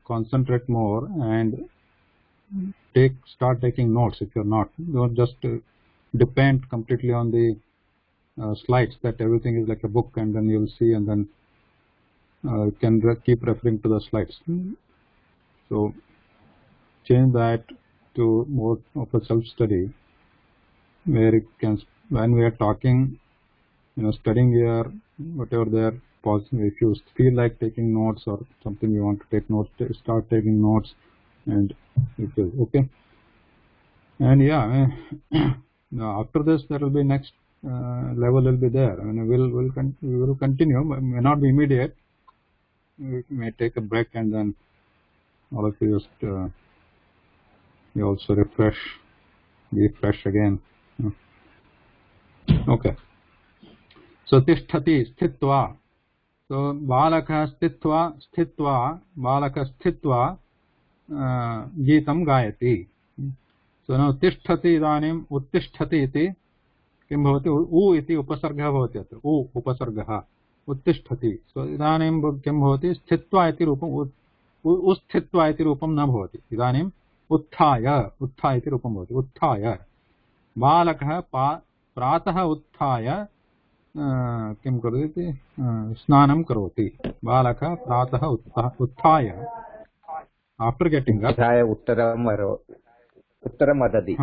concentrate more and start taking notes. If you're not, don't just depend completely on the slides that everything is like a book and then you'll see and then you can keep referring to the slides. So change that to more of a self-study where it can, when we are talking, studying here, whatever there, if you feel like taking notes or something you want to take notes, start taking notes, and okay. And yeah, now after this there will be next level will be there. I mean, we will continue, but may not be immediate. We may take a break and then all of you just you also refresh, be fresh again. Okay. So tisthati sthitva. So balaka sthitva balaka sthitva geetam gayati. So now tisthati idanim uttisthati iti किं भवति उ इति उपसर्गः भवति अत्र उ उपसर्गः उत्तिष्ठति. सो इदानीं किं भवति स्थित्वा इति रूपम् उस्थित्वा इति रूपं न भवति. इदानीम् उत्थाय उत्थाय इति रूपं भवति. उत्थाय बालकः प्रातः उत्थाय किं करोति स्नानं करोति. बालकः प्रातः उत्थाय आफ्टर् गेटिङ्ग् अप् उत्तरं वदति.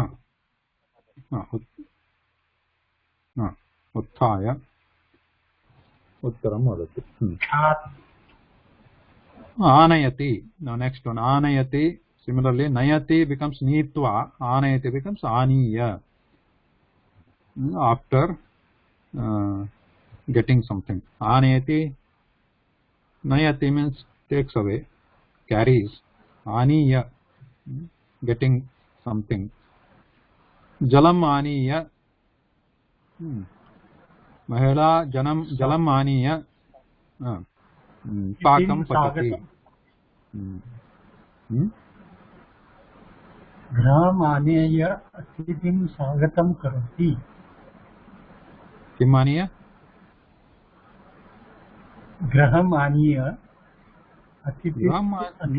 उत्थाय उत्तरं वदति. आनयति. Now next one, आनयति. Similarly, नयति becomes नीत्वा, आनयति becomes आनीय. After getting something. आनयति, नयति means takes away, carries. आनीय, getting something. जलम आनीय. महिला जलम आनीय पाकं पठति. गृहम् आनीय अतिथिं स्वागतं करोति. किम् आनीय? गृहम् आनीय अतिथिं.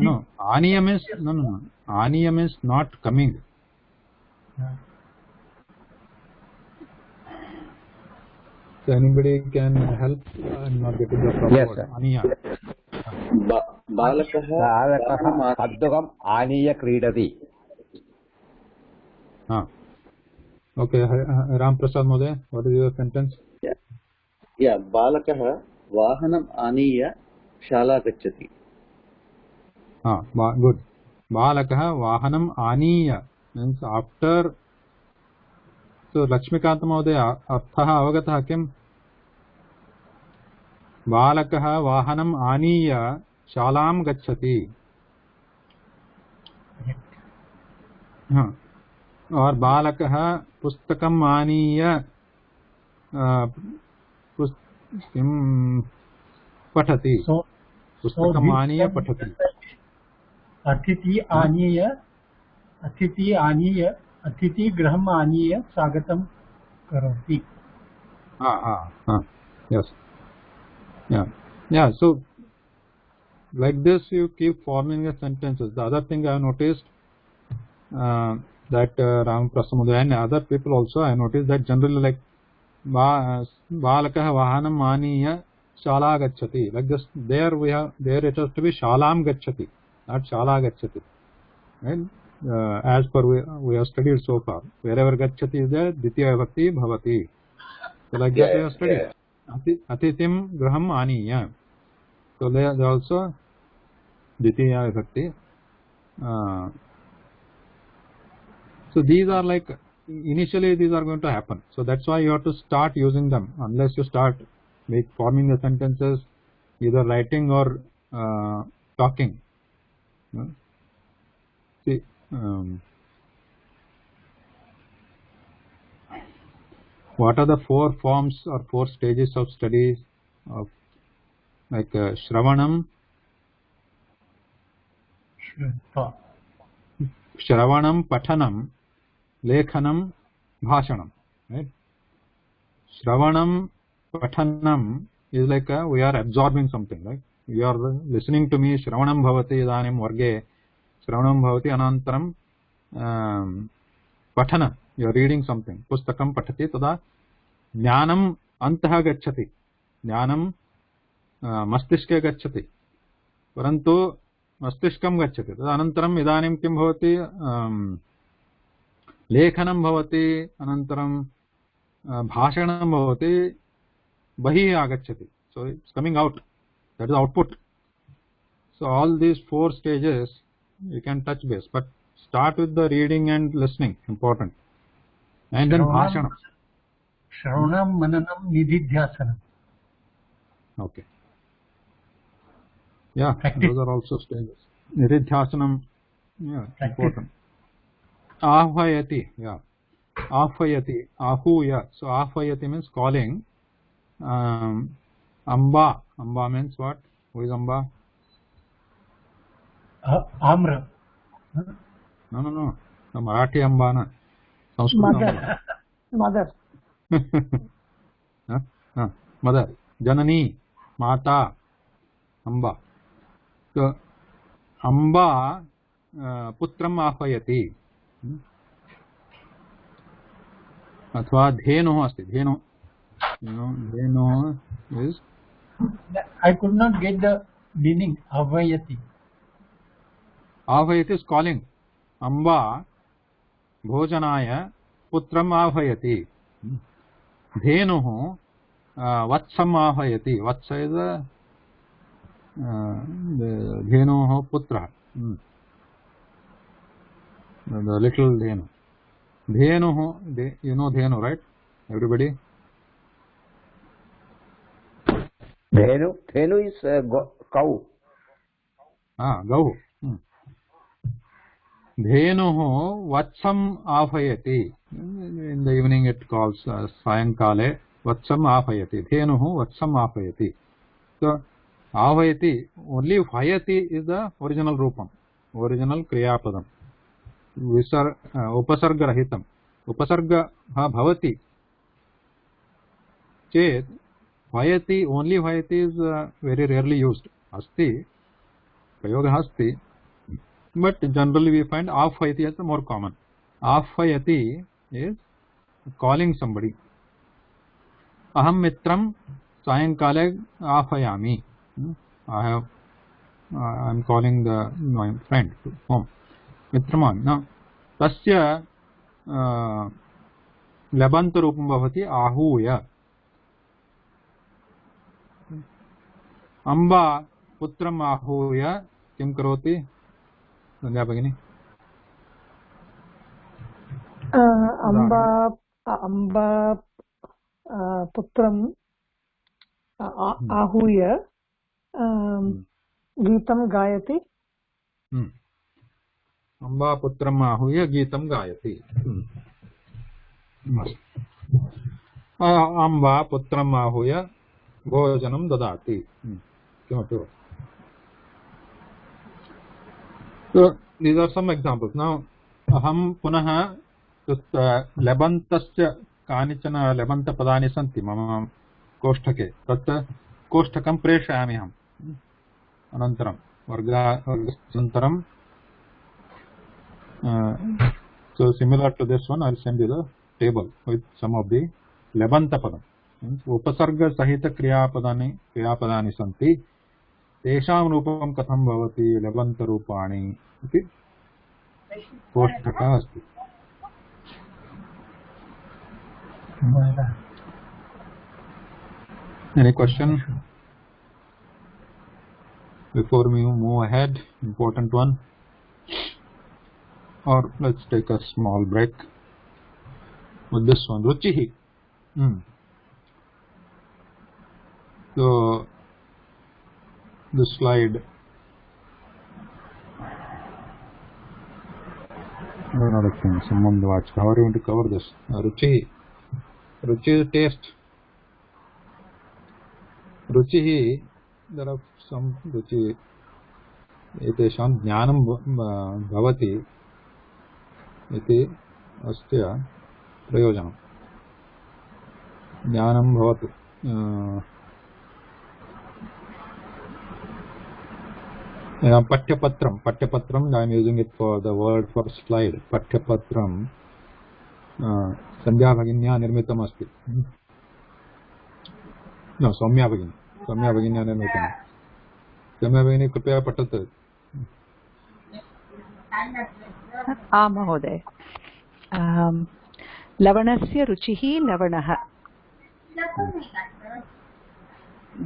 No, आनीय means no. आनीय means not coming. So anybody can help? I'm not getting the proper Yes, word. sir. Aniya. बालकः कन्दुकम् आनीय क्रीडति. Okay, Ram Prasad Mode, what is your sentence? Yeah, बालकः वाहनम् आनीय शाला गच्छति. Good. Balakah vahanam aniya means after. So Lakshmikant Mahodaya arthah avagatah kim? Balakah vahanam aniya shalam gacchati. और बालकः पुस्तकम् आनीय पठति. पुस्तकम् आनीय पठति. अतिथि आनीय अतिथि गृहम् आनीय स्वागतं करोति. Yes. Yeah. So like this you keep forming the sentences. The other thing I have noticed that Ram Prasad and other people also, I noticed that generally like balakah vahanam aniya shala gacchati. Like this, there it has to be shalam gacchati, not shala gacchati. Right? As per we have studied so far, wherever gacchati is there, ditya vibhakti bhavati. So like that we have studied. Atithim graham aniya. So they also ditya vibhakti. So these are like, initially these are going to happen. So that's why you have to start using them. Unless you start forming the sentences, either writing or talking. See, what are the 4 forms or 4 stages of studies of like Shravanam, Pathanam, Lekhanam, Bhashanam. Right? Shravanam, Pathanam is like we are absorbing something. Right? You are listening to me. Shravanam bhavati idanim varge. Shravanam bhavati anantaram Pathana. You are reading something. Pustakam pathati tada jnanam antah gacchati. Jnanam mastishke gacchati. Parantu मस्तिष्कं गच्छति. तदनन्तरम् इदानीं किं भवति लेखनं भवति अनन्तरं भाषणं भवति बहिः आगच्छति. So it's coming out, that is output. So all these 4 stages you can touch base, but start with the reading and listening, important, and then bhashanam. श्रवणं मननं निधिध्यासनम्. Okay. Yeah, Practice. those are also stages. Nididhyasanam, yeah, Practice. important. Ahvayati, yeah. Ahvayati, ahuya. So ahvayati means calling. Amba. Amba means what? Who is Amba? Amra. No. The Marathi Amba na. Sanskrit Amba. Mother. Mother. Janani. Mata. Amba. So Amba putram ahvayati. अथवा धेनुः अस्ति. धेनु is I could not get the meaning. Avayati. Ahvayati is calling. Amba bhojanaya putram ahvayati. Dhenuः vatsam ahvayati. Vatsa is the dhenuः putra. The little dhenu. Dhenuः, you know dhenu, right? Everybody? Dhenu is cow. Gau. Dhenuः vatsam ahvayati. In the evening it calls sayankale vatsam ahvayati. Dhenuः vatsam ahvayati. So ahvayati, only vayati is the original rupam, original kriyapadam. Upasarga rahitam. Upasarga bhavati chet vayati, only vayati is very rarely used. Asti, prayoga asti, but generally we find ahvayati as the more common. Ahvayati is calling somebody. Aham mitram sayankale ahvayami. I am calling my friend home. Mitramami. Now, tasya labanta rupam bhavati ahuya. Amba putram ahuya kim karoti? Sandhya Bhagini. Amba putram ahuya Geetam gayati. Amba putram ahuya Geetam gayati. Amba putram ahuya bhojanam dadati. So these are some examples. Now aham punah lebantasya कानिचन लेबंत पदानि सन्ति मम कोष्ठके तत् कोष्ठकं प्रेषयामि अहम् अनन्तरं वर्गानन्तरं so similar to this one I'll send you the table with some of the lebanta padam upasarga sahita kriyapadani santi tesham rupam katham bhavati lebanta rupani iti koष्ठकः अस्ति. Any question before we move ahead? Important one, or let's take a small break with this one. Ruchihi. So this slide. Another thing. Someone watch. How are you going to cover this? Ruchihi. Ruchi is taste. Ruchihi, there are some ruchi. Etesham jnanam bhavati iti astya prayojanam. Jnanam bhavatu. Pathyapatram, I am using it for the word for slide. Pathyapatram. Sandhya Bhaginya nirmitam asti. No, Soumya Bhaginya nirmitam. Soumya Bhagini कृपया पठतु. महोदय. लवणस्य रुचिः लवणः.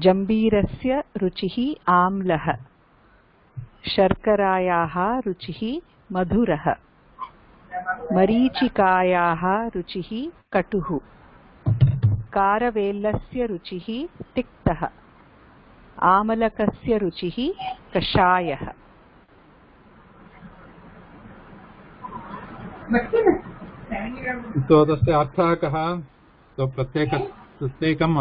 जम्बीरस्य रुचिः आम्लः. शर्करायाः रुचिः मधुरः. मरीचिकायाः रुचिः कटुः. कारवेल्लस्य रुचिः तिक्तः आमलकस्य रुचिः कषायः तो तस्य अर्थः कः तो प्रत्येकम्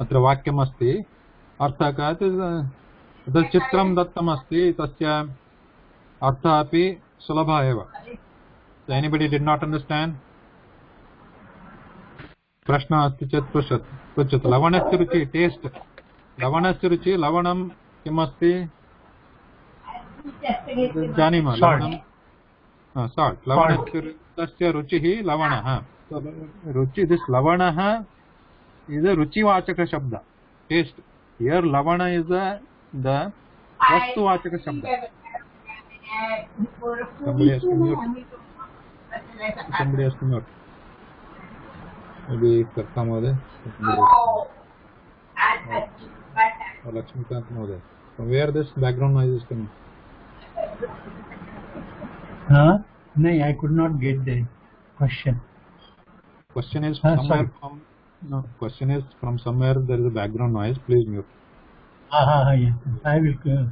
अत्र वाक्यम् अस्ति अर्थः कः तत् चित्रं दत्तमस्ति तस्य अर्थः अपि सुलभः एव So anybody did not understand प्रश्नः अस्ति चेत् पृच्छतु लवणस्य रुचिः टेस्ट् लवणस्य रुचिः लवणं किम् अस्ति जानीमः लवणं साल्ट् लवणस्य रुचिः लवणः रुचि दिस् लवणः is a रुचिवाचक शब्द taste here lavana is the vastuvaचक शब्द somebody has to mute maybe Karta Mohoday or Lakshmikant Mohoday from where this background noise is coming No, I could not get the question. Question is somewhere from question is from somewhere there is a background noise. Please mute. Yes. I will.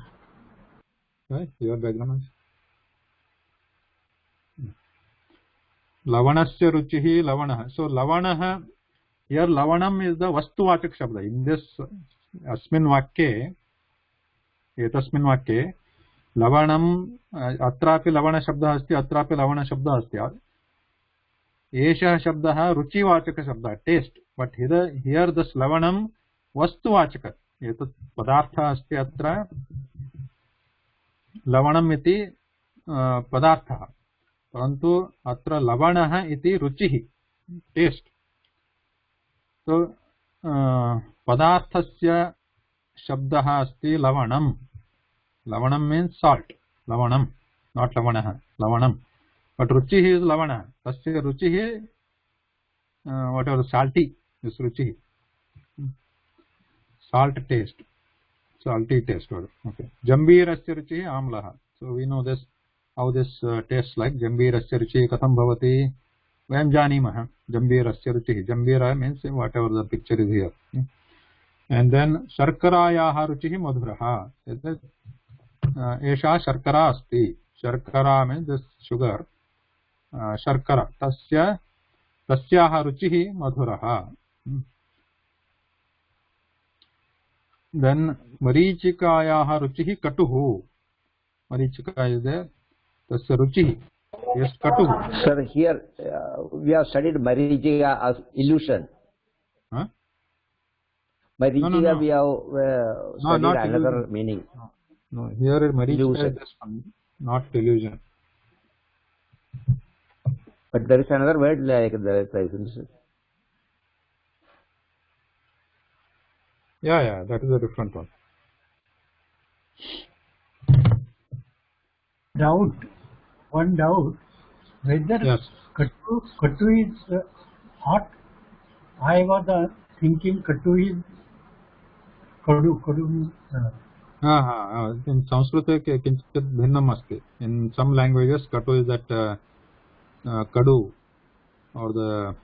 Right, your background noise. Lavanasya ruchihi lavanah. So lavanah here lavanam is the vastuvachak shabda. In this asmin vakye, etasmin vakye. लवणम् अत्रापि लवणशब्दः अस्ति अत्रापि लवणशब्दः अस्ति एषः शब्दः रुचिवाचकशब्दः test but here this लवणं वस्तुवाचक एतत् पदार्थः अस्ति अत्र लवणम् इति पदार्थः परन्तु अत्र लवणः इति रुचिः टेस्ट तो पदार्थस्य शब्दः अस्ति लवणम् Lavanam means salt. Lavanam, not lavanah. Lavanam. But ruchihi is lavanah. Tasya ruchihi, whatever salty is ruchihi. Salt taste. Salty taste. Okay. Jambirasya ruchihi amlaha. So we know this, how this tastes like. Jambirasya ruchihi katham bhavati. Vayam janimah. Jambirasya ruchihi. Jambira means whatever the picture is here. And then sharkarayaha ruchihi madhuraha. एषा शर्करा अस्ति शर्करा means this sugar शर्करा तस्याः रुचिः मधुरः then मरीचिकायाः रुचिः कटुः मरीचिका is there तस्य रुचिः is कटुः Sir, here we have studied Marichika as illusion. Marichika we have studied another meaning. No, here Marichika is this one, not illusion. But there is another word like that. Yeah, that is a different one. One doubt, whether yes. Katu is hot. I was thinking Katu is Kadu means. In Sanskrit किंचित् भिन्नम् अस्ति. In some languages katu is that kadu or the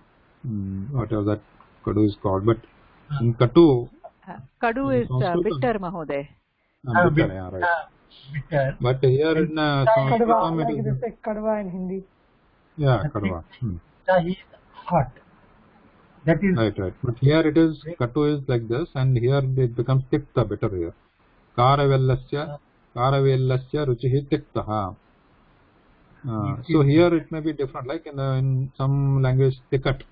whatever that kadu is called, but in katu is bitter Mahoday. Bitter, yeah, right. Bitter. But here in Sanskrit kadwa, like they say kadwa in Hindi. Yeah, kadwa. He is hot. That is right. But here it is katu is like this, and here it becomes tikta, bitter here. Karavellasya ruchihi tiktah. So here it may be different, like in some language tikta.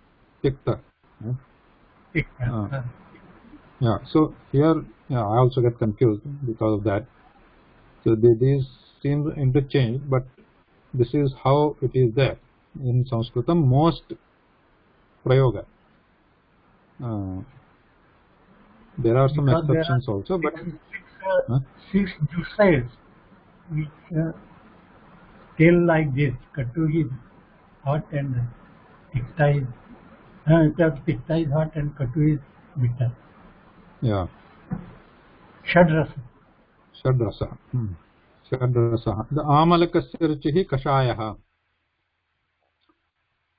Yeah. So here, I also get confused because of that. So these seem interchanged, but this is how it is there in Sanskritam. Most prayoga. There are some exceptions also, but. Six juices which tell like this. Katu is hot and tikta is tikta is hot and katu is bitter. Yeah. Shadrasa. Shadrasa. The amalakasya ruchihi kashayah.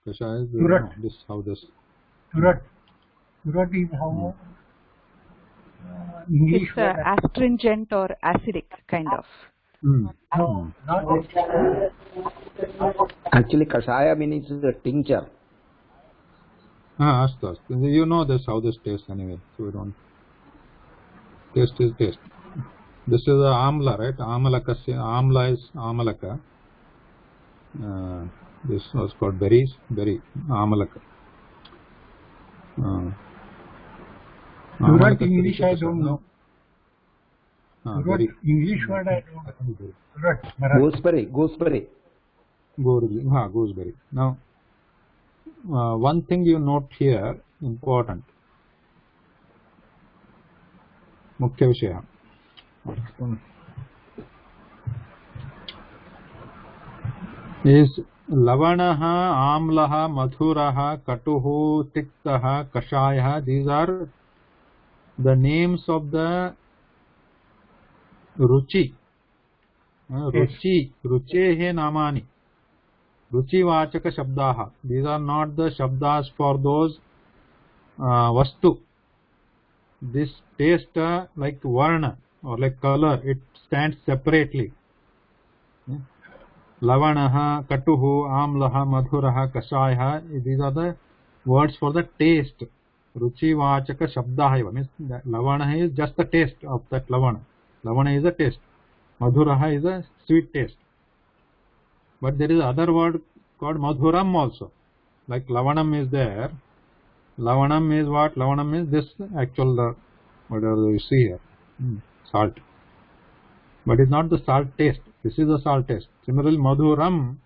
Kashaya is this how this. Turat. Surat is how English It's word. astringent or acidic kind of. No, not Actually, kashaya means the tincture. Astu, astu. You know this, how this tastes anyway, so we don't. Taste is taste. This is the amla, right? Amla is amalaka. This was called berry, amalaka. Surat English I don't know. Surat Berry. English word I don't know. Surat Marathi. Gooseberry. Gooseberry. Now, one thing you note here, important. Mukhya vishaya. Is lavanaha, amlaha, madhuraha, katuhu, tiktaha, kashayah. These are the names of the ruchi. Ruchehe namani. Ruchivachaka shabdaha. These are not the shabdas for those vastu. This taste like varna or like color, it stands separately. Lavanaha, katuhu, amlaha, madhuraha, kashayah. These are the words for the taste. Ruchivachaka shabdaha means lavana is just the taste of that lavana. Lavana is a taste. Madhuraha is a sweet taste. But there is other word called madhuram also. Like lavanam is there. Lavanam is what? Lavanam is this actual, whatever you see here. Salt. But it's not the salt taste. This is the salt taste. Similarly, madhuram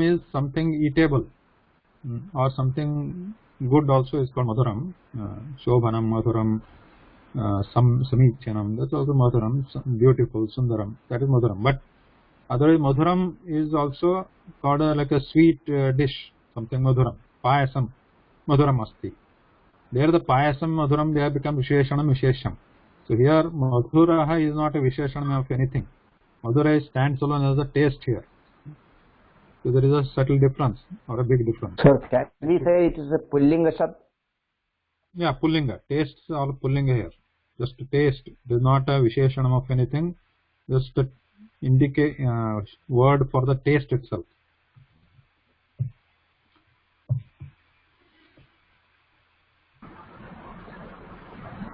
is something eatable. Or something good also is called madhuram. Shobhanam, madhuram, samichanam. That's also madhuram. Beautiful, sundaram. That is madhuram. But otherwise, madhuram is also called like a sweet dish. Something madhuram. Payasam. Madhuram asti. There the payasam, madhuram, they have become visheshanam, vishesham. So here, madhuraha is not a visheshanam of anything. Madhura stands alone as a taste here. So there is a subtle difference or a big difference. So can we say it is a pullinga shab? Yeah, pullinga. Tastes are pullinga here. Just a taste. It is not a visheshanam of anything. Just a indicate word for the taste itself.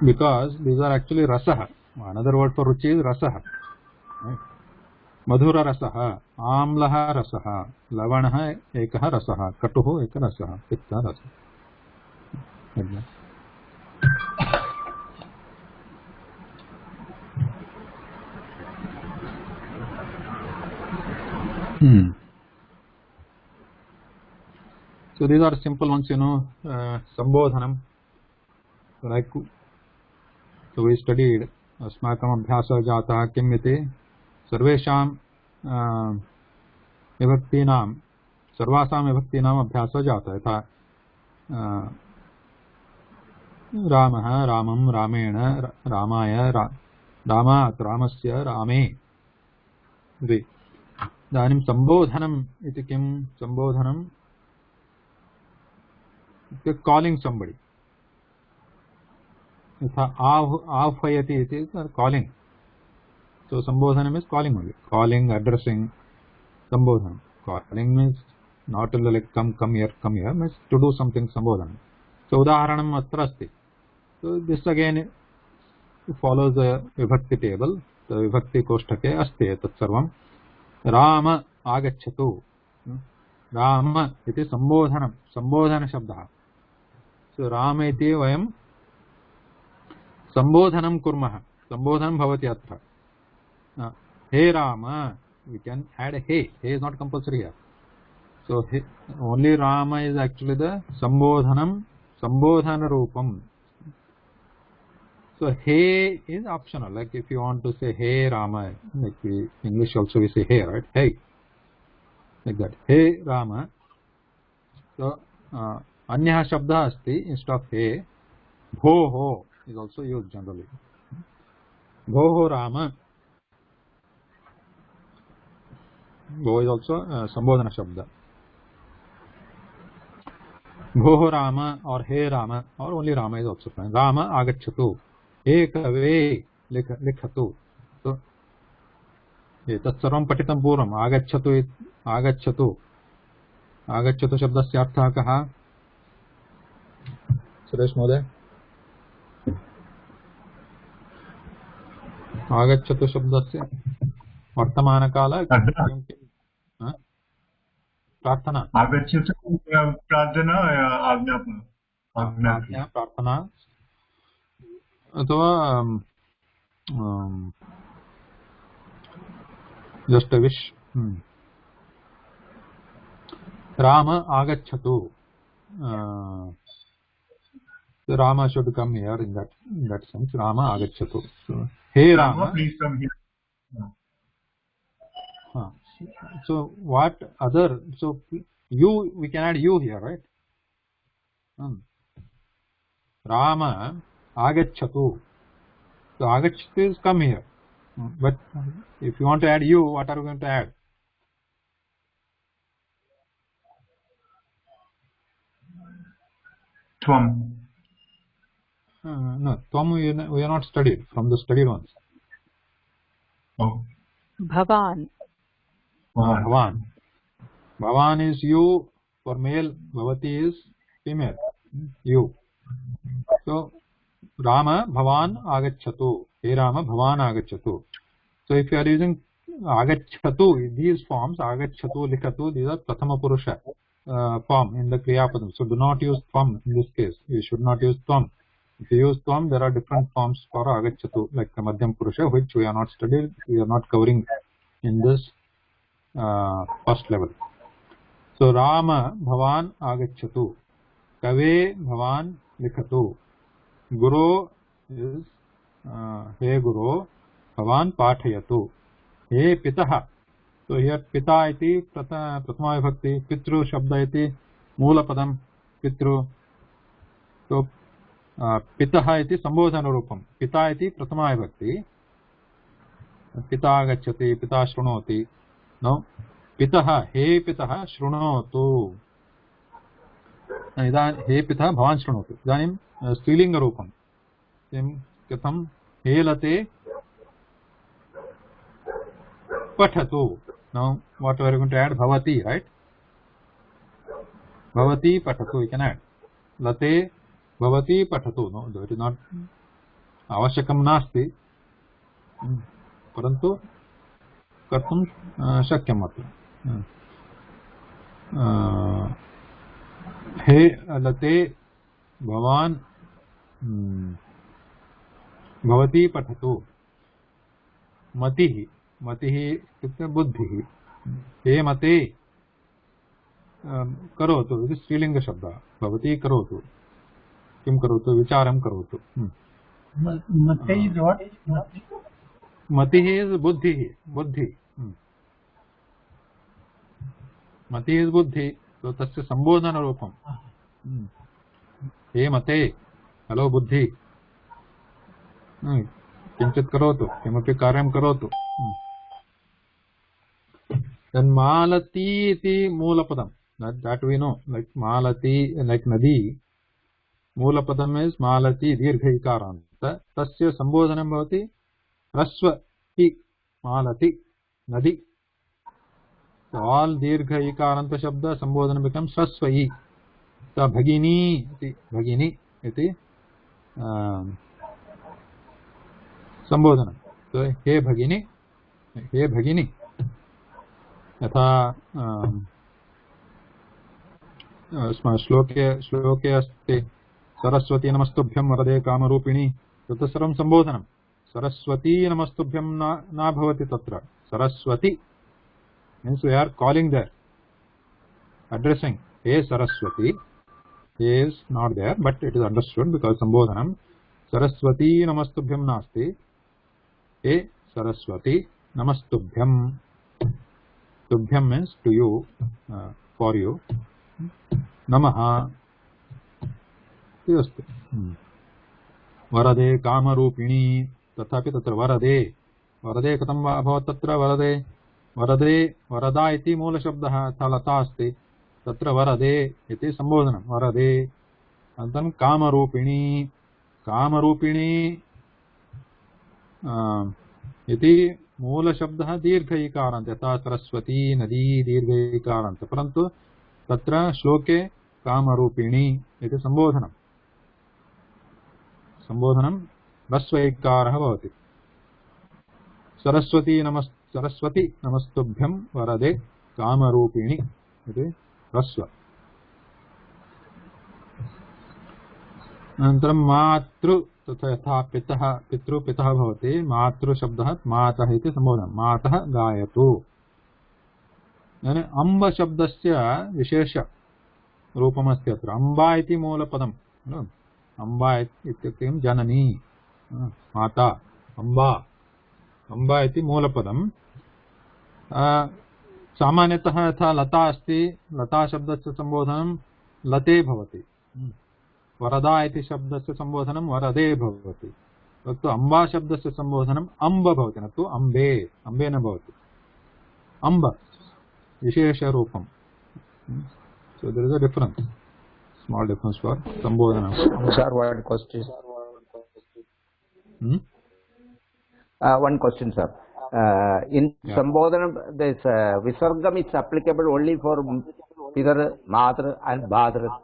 Because these are actually rasaha. Another word for ruchi is rasaha. Right? Madhura rasaha, amlaha rasaha, lavanaha ekaha rasaha, katuhu eka rasaha, pitta rasaha. So these are simple ones, sambodhanam. Like, so we studied asmakam abhyasa jata kim iti sarvesham vibhaktinam sarvasam vibhaktinam abhyasa jata yatha ramah ramam ramena ramaya ramat ramasya rame. Idanim sambodhanam iti kim? Sambodhanam, calling somebody. Avhayati is calling. So sambodhanam is calling only. Calling, addressing, sambodhanam. Calling means not like come here, means to do something, sambodhanam. So udaharanam atra asti. So this again follows the vibhakti table. The vibhakti koshtake asti tat sarvam. Rama agacchatu. Rama iti sambodhanam. Sambodhana shabdah. So Rama iti vayam sambodhanam kurmah. Sambodhanam bhavati atra. Hey Rama, we can add a hey. Hey is not compulsory here. So only Rama is actually the sambodhanam, sambodhana rupam. So hey is optional. Like if you want to say hey Rama, like in English also we say hey, right? Hey, like that. Hey Rama. So anya shabda asti instead of hey. Bhoho is also used generally. Bhoho Rama. Bho is also sambodhana shabda. Bhoh Rama or Hey Rama or only Rama is also fine. Rama agacchatu. He kave likhatu. So एतत् सर्वं पठितं पूर्वम् आगच्छतु आगच्छतु आगच्छतु शब्दस्य अर्थः कः सुरेश महोदय आगच्छतु शब्दस्य वर्तमानकाल प्रार्थना आगच्छतु प्रार्थना आज्ञा प्रार्थना अथवा just a wish. Rama agacchatu. So Rama should come here in that sense. Rama agacchatu. So, hey Rama, please come here. So what other? So you, we can add you here, right? Rama agacchatu. So agacchatu is come here. But if you want to add you, what are we going to add? Tvam. No, Tvam we are not studied from the studied ones. Oh. Bhavan. Bhavan. Bhavan is you for male, Bhavati is female, you. So Rama Bhavan agacchatu. Hey Rama Bhavan agacchatu. So if you are using agacchatu, these forms agacchatu, likhatu, these are prathama purusha form in the kriya padam. So do not use tvam in this case. You should not use tvam. If you use tvam, there are different forms for agacchatu, like the madhyam purusha, which we are not studied, we are not covering in this first level. So Rama Bhavan agacchatu. Kave Bhavan likhatu. Guru is He Guru Bhavan Pathayatu. He Pitah. So here Pita iti Prathama Vibhakti, Pitru Shabda iti Moola Padam, Pitru. So Pitah iti Sambodhana Rupam. Pita iti Prathama Vibhakti. Pita agacchati, Pita shrunoti. No. Pitah, He Pitah shrunotu. He Pitah Bhavan shrunotu. Idanim स्त्रीलिंग रूपम कथम हेलते पठतु. Now what we are going to add? Bhavati, right? Bhavati patatu, we can add. Late bhavati patatu. No, it is not avashyakam nasti, परंतु कर्तुं शक्यम् अत्र. हे लते भवान् भवती पठतु. मतिः मतिः इत्युक्ते बुद्धिः. हे मते करोतु इति स्त्रीलिङ्गशब्दः. भवती करोतु. किं करोतु? विचारं करोतु. मतिः इस् बुद्धिः. बुद्धि. मतिः इस् बुद्धि. तो तस्य सम्बोधनरूपं. हे मते, हलो बुद्धि, किंचित करोतु, किमपि कार्यं करोतु. Then malati iti moolapadam. That we know, like malati, like nadi. Moolapadam is malati dirgha ikaranta. Tasya sambodhanam bhavati rasva i malati nadi. So all dirgha ikaranta shabda sambodhanam becomes rasva i. So bhagini iti sambodhanam. So हे भगिनी यथा श्लोके अस्ति सरस्वती नमस्तुभ्यं वरदे कामरूपिणी. तत् सर्वं सम्बोधनं. सरस्वती नमस्तुभ्यं न भवति तत्र. Saraswati means we are calling there, addressing. Hey Saraswati is not there, but it is understood because sambodhanam. Saraswati namastubhyam nasti. Hey Saraswati namastubhyam. Tubhyam means to you, for you. Namaha. Varade kamarupini. Tathapi tatra varade. Varade katam va abhavat tatra varade. वरदे वरदा इति मूल शब्दः तथा लता अस्ति तत्र वरदे इति सम्बोधनं वरदे। अनन्तरं कामरूपिणी कामरूपिणी इति मूलशब्दः दीर्घ इकारान्त, यथा सरस्वती नदी दीर्घ इकारान्त, परन्तु तत्र श्लोके कामरूपिणी इति सम्बोधनं ह्रस्व इकारः भवति। सरस्वती नमस्तुभ्यं वरदे कामरूपिणी इति ह्रस्व। अनन्तरं मातृ तथा यथा पितः पितृपितः भवति, मातृशब्दः मातः इति सम्बोधनं मातः गायतु। अम्ब शब्दस्य विशेषरूपमस्ति अत्र। अम्बा इति मूलपदम्, अम्बा इत्युक्ते जननी माता अम्बा, अम्बा इति मूलपदम्। सामान्यतः यथा लता अस्ति, लता शब्दस्य सम्बोधनं लते भवति, वरदा इति शब्दस्य सम्बोधनं वरदे भवति, तत्तु अम्बा शब्दस्य सम्बोधनम् अम्ब भवति, न तु अम्बे, अम्बे न भवति, अम्ब विशेषरूपम्। So there is a difference, small difference for sambodhanam. Sir, one question. One question, sir. In Sambodhanam, this Visargam is applicable only for Pitara, Matra and Bhadra.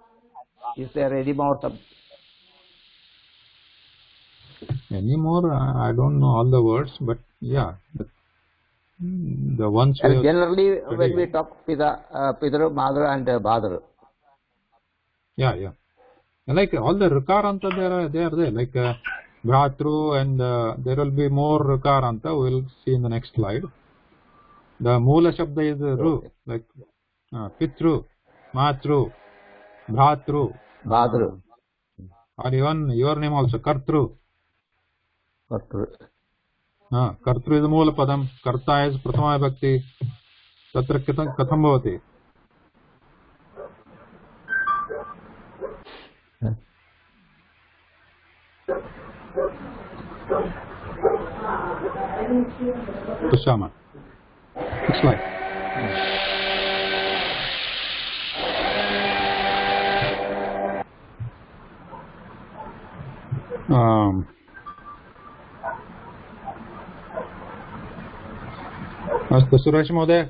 Is there any more? Any more? I don't know all the words, but yeah, the ones. And generally, when we talk Pitara, Matra and Bhadra. Yeah. Like all the Rukaranta, they are there. Like Bhratru, and there will be more Rukaranta. We will see in the next slide. The Moola Shabda is Ru, like Pitru, Matru, Bhratru, Bhadru. Or even your name also, Kartru. Kartru is Moola Padam, Karta is Prathama Bhakti. Tatra Katham Bhavati. Kushama. Next slide. अस्तु सुरेश महोदय,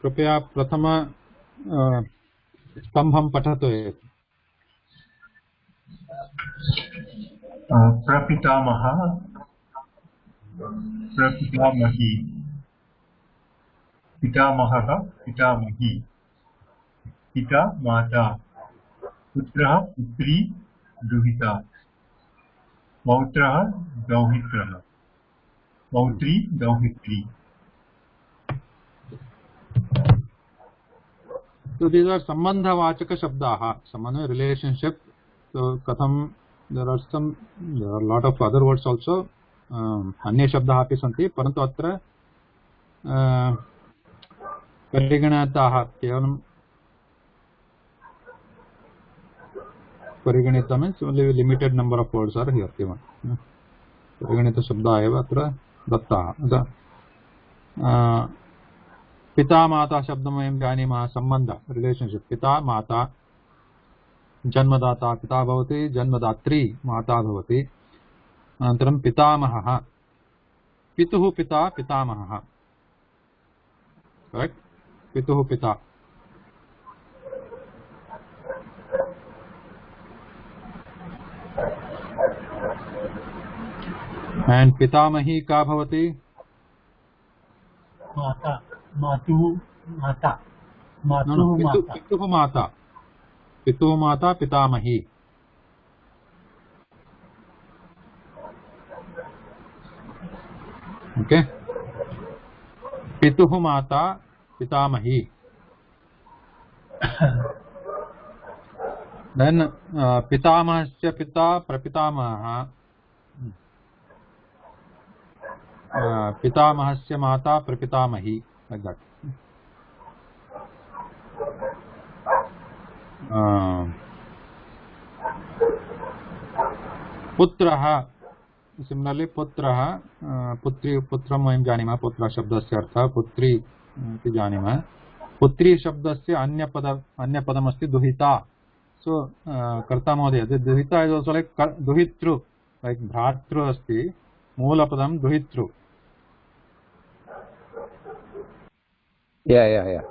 कृपया प्रथम स्तम्भं पठतु। प्रपितामह, प्रपितामही, पितामहः, पितामही, पिता माता, पुत्रः पुत्री दुहिता, पौत्रः दौहित्रः, पौत्री दौहित्री. So these are sambandhavachaka shabdaha, sambandha relationship. So katham, there are a lot of other words also. Anya shabdaha api santi, parantu atra pariganataha kevalam pariganita means only limited number of words are here given. Pariganita shabda eva atra dattaha. पिता माता शब्द में जानीमः संबंध relationship. पिता माता, जन्मदाता पिता भवति, जन्मदात्री माता भवति. अनन्तरं पितामहः, पितुः पिता पितामहः, करेक्ट, पितुः पिता. एंड पितामही का भवति? माता, मातुः माता, मातुः माता, पितुः माता, पितुः माता पितामही. ओके, पितुः माता पितामही. देन पितामहस्य पिता प्रपितामहः, पितामहस्य माता प्रपितामही, like that. पुत्रः, similarly पुत्रः, पुत्री, पुत्रं वयं जानीमः, पुत्र शब्दस्य अर्थः पुत्री इति जानीमः. पुत्री शब्दस्य अन्यपदमस्ति दुहिता. So कर्ता महोदय, the Duhita is also like दुहितृ, like भ्रातृ अस्ति, मूलपदं दुहितृ. Yeah.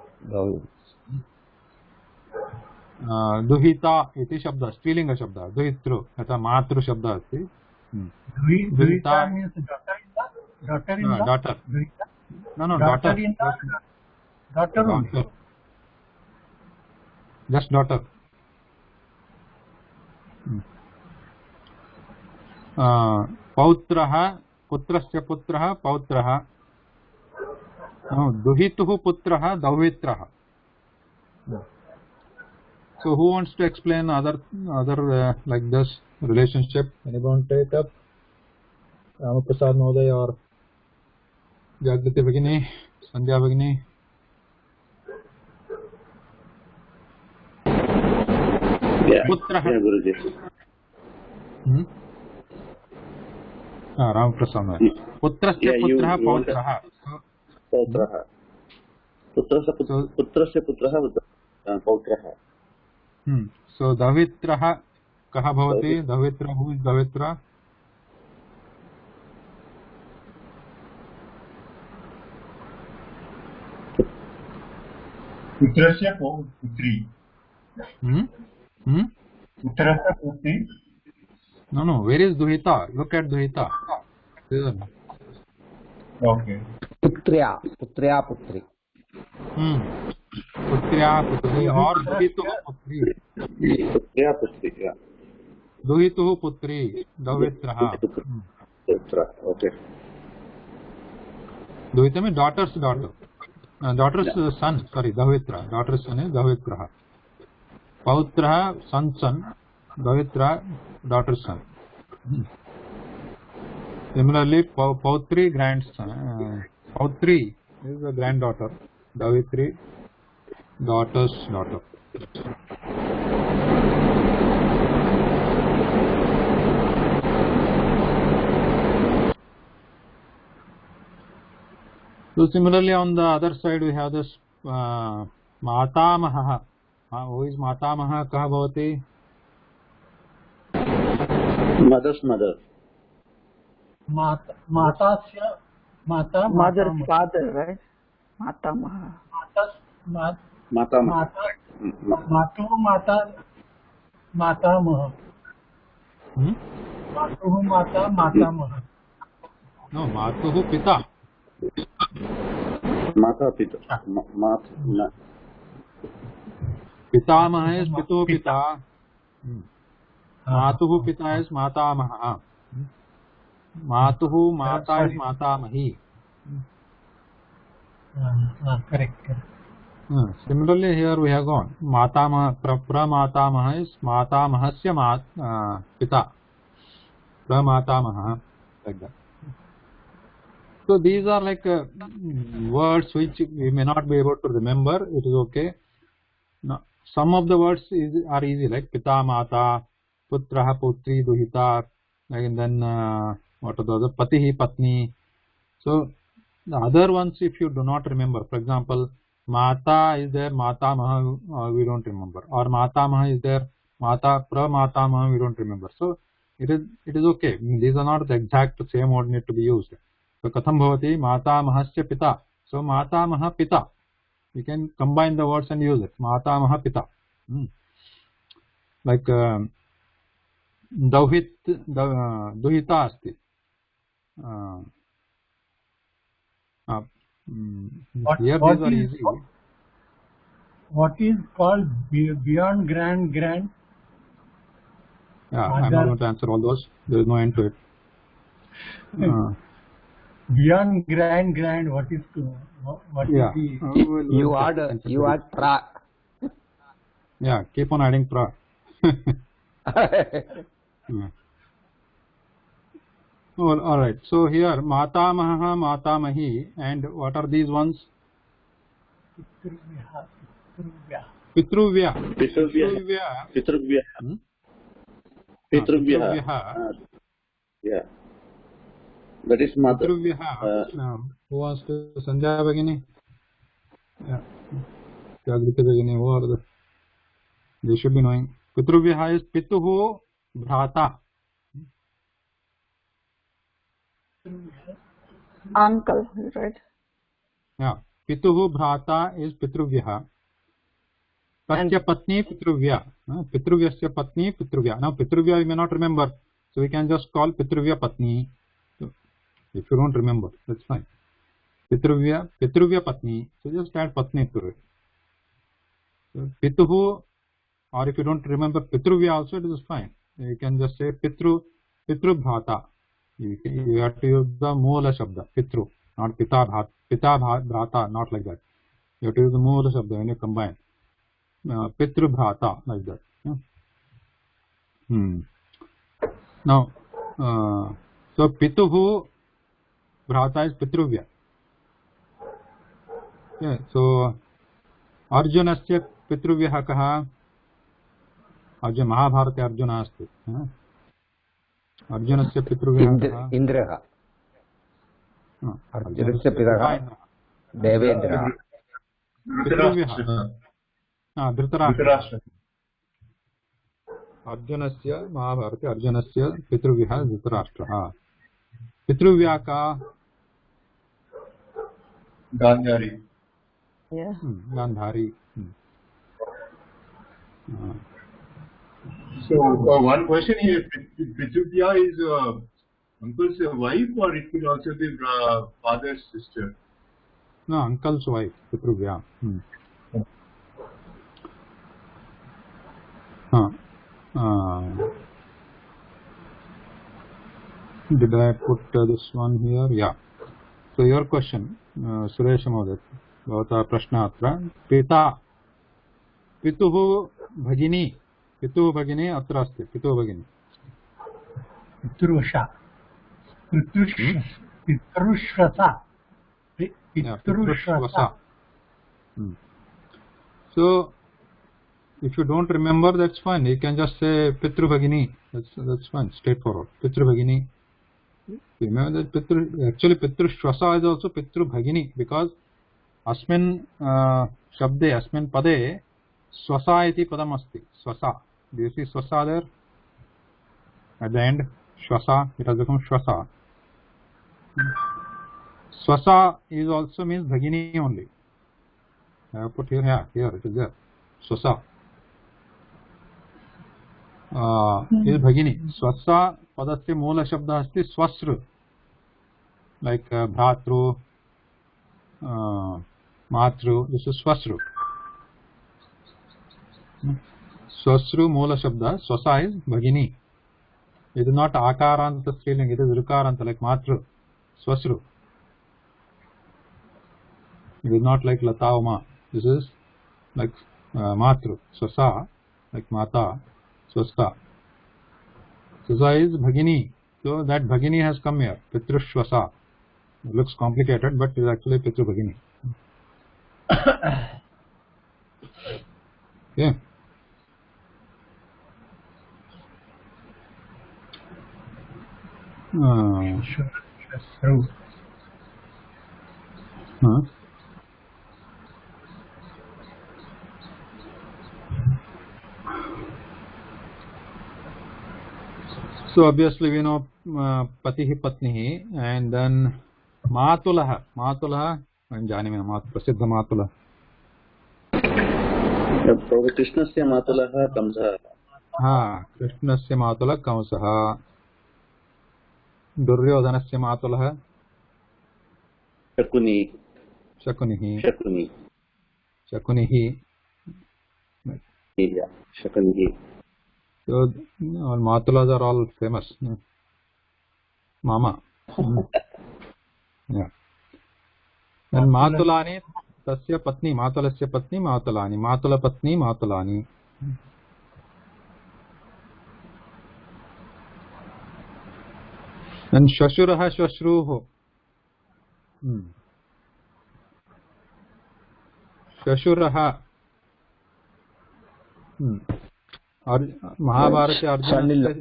दुहिता इति शब्दः स्त्रीलिङ्गशब्दः, दुहितृ अथवा मातृशब्दः अस्ति. Duhita means daughter-in-law. Daughter. No, daughter. Daughter only. Just daughter. पौत्रः, पुत्रस्य पुत्रः पौत्रः. दुहितुः पुत्रः दौहित्रः. So who wants to explain other like this relationship? Anyone take up? Ramaprasad Mohoday or Jagriti Bhagini, Sandhya Bhagini? Putrah. Guruji. Ramaprasad Mohoday. Putrasya putrah pautrah. Pautrah. Putrasya putrah pautrah. So davitrah कः भवति? दवित्र. Who is दवित्र? पुत्रस्य पुत्री. पुत्रस्य पुत्री. No, where is Duhita? Look at Duhita. Okay. पुत्र्या पुत्री. पुत्र्या पुत्री और दुहितुः पुत्री. पुत्र्या पुत्री. दुहितुः पुत्री दवित्रः. Okay. दुहिता में daughter's daughter. Daughter's son. Sorry, दवित्र. Daughter's son is दवित्रः. पौत्रः son. दवित्र daughter's son. Similarly, Pautri grandson. Pautri is a granddaughter. Davitri, daughter's daughter. So similarly, on the other side, we have this Matamaha. Who is Matamaha? Kaha bhavati? Mother's mother. Mother's father, right? Matamaha. Matamaha. Matamaha. No, Matuhu Pita. Mata Pita. Pitamaha is Pito Pita. Matuhu Pita is Matamaha. Matuhu Mata is Matamahi. Correct. Similarly, here we have gone. Matamaha, Pramatamaha is Matamahasya Pita. Pramatamaha, like that. So these are like words which we may not be able to remember. It is okay. Now, some of the words are easy, like Pita, Mata, Putraha, Putri, Duhita, and then what are the other? Patihi, Patni. So the other ones, if you do not remember, for example, Mata is there, Mata Maha, we don't remember, or Mata Maha is there, Mata Pramata Maha, we don't remember. So it is okay. These are not the exact same word need to be used. So Katham Bhavati Mata Mahasya Pita. So Mata Maha Pita. You can combine the words and use it. Mata Maha Pita. Like Duhita asti. Here these are easy. What is called beyond grand? Yeah, I'm not going to answer all those. There is no end to it. Beyond grand, what is yeah. is the... You add pra. Yeah, keep on adding pra. All right. So here Matamaha, Matamahi, and what are these ones? Pitruvya. Yeah. That is mother. Who wants to Sandhya Bhagini? Yeah. Jagrita Bhagini, who are they should be knowing. Pitruvyah is Pituhu Bhrata. Uncle, right? Yeah. Pituhu Bhrata is Pitruvyah. Tasya Patni Pitruvya. Pitruvyasya Patni Pitruvya. Now Pitruvya you may not remember. So we can just call Pitruvya Patni. So, if you don't remember, that's fine. Pitruvya Patni. So just add Patni to it. So, Pituhu, or if you don't remember Pitruvya also, it is fine. You can just say Pitru Bhata. You have to use the Moola Shabda, Pitru, not Pita Bhata, not like that. You have to use the Moola Shabda when you combine. Pitru Bhata, like that. Yeah? Now, so Pituhu Bhrata is Pitruvya. Yeah, so Arjunasya Pitruvyah kaha? Arjun Mahabharate Arjuna asti. Arjunasya Pitruvyah kaha? Indraha. Arjunasya Pitruvyah Devendra. Pitruvyah. Dhritarashtra. Arjunasya Mahabharate Arjunasya Pitruvyah Dhritarashtra. Pitruvyah ka Gandhari. Yeah. Gandhari. So one question here: Pitruvya is uncle's wife, or it could also be father's sister? No, uncle's wife, Pitruvya. Did I put this one here? Yeah. So your question, Suresh Mahoday, bhavata prashna atra. Pita, Pituhu Bhagini. Pituhu Bhagini atra asti. Pituhu Bhagini. Pitrusha. Pitrushrasa. Pitrushrasa. So, if you don't remember, that's fine. You can just say Pitru Bhagini. That's fine. Straightforward. Pitru Bhagini. Remember that actually Pitru Shwasa is also Pitru Bhagini, because Asmin Shabde, Asmin Pade, Swasa iti padam asti. Swasa. Do you see Swasa there? At the end, Shwasa, it has become Shwasa. Swasa is also means Bhagini only. I have put here, here it is there. Swasa. Is Bhagini. Swasa padasya moola shabda asti swasru. Like bhatru, matru, this is swasru. Swasru moola shabda, swasa is Bhagini. It is not akaranta striling, it is rukaranta like matru, swasru. It is not like lata uma. This is like matru, swasa, like mata, swasta. Swasa is Bhagini. So that Bhagini has come here, Pitrushwasa. It looks complicated, but it is actually Pitru Bhagini. Okay. So obviously we know Patihi Patnihi, and then Matulaha. Matulaha, Janime Mat Prasiddha Matula. Krishnasya Matulaha Kamsaha. Krishnasya Matula Kamsaha. Duryodhanasya Matulaha Shakuni. Yeah, Shakunihi. So all Matulas are all famous. Mama. Yeah. And Matulani, Tasya Patni, Matulasya Patni, Matulani. Matula Patni, Matulani. And Shashuraha Shashruho. Shashuraha. Mahabharate Arjuna.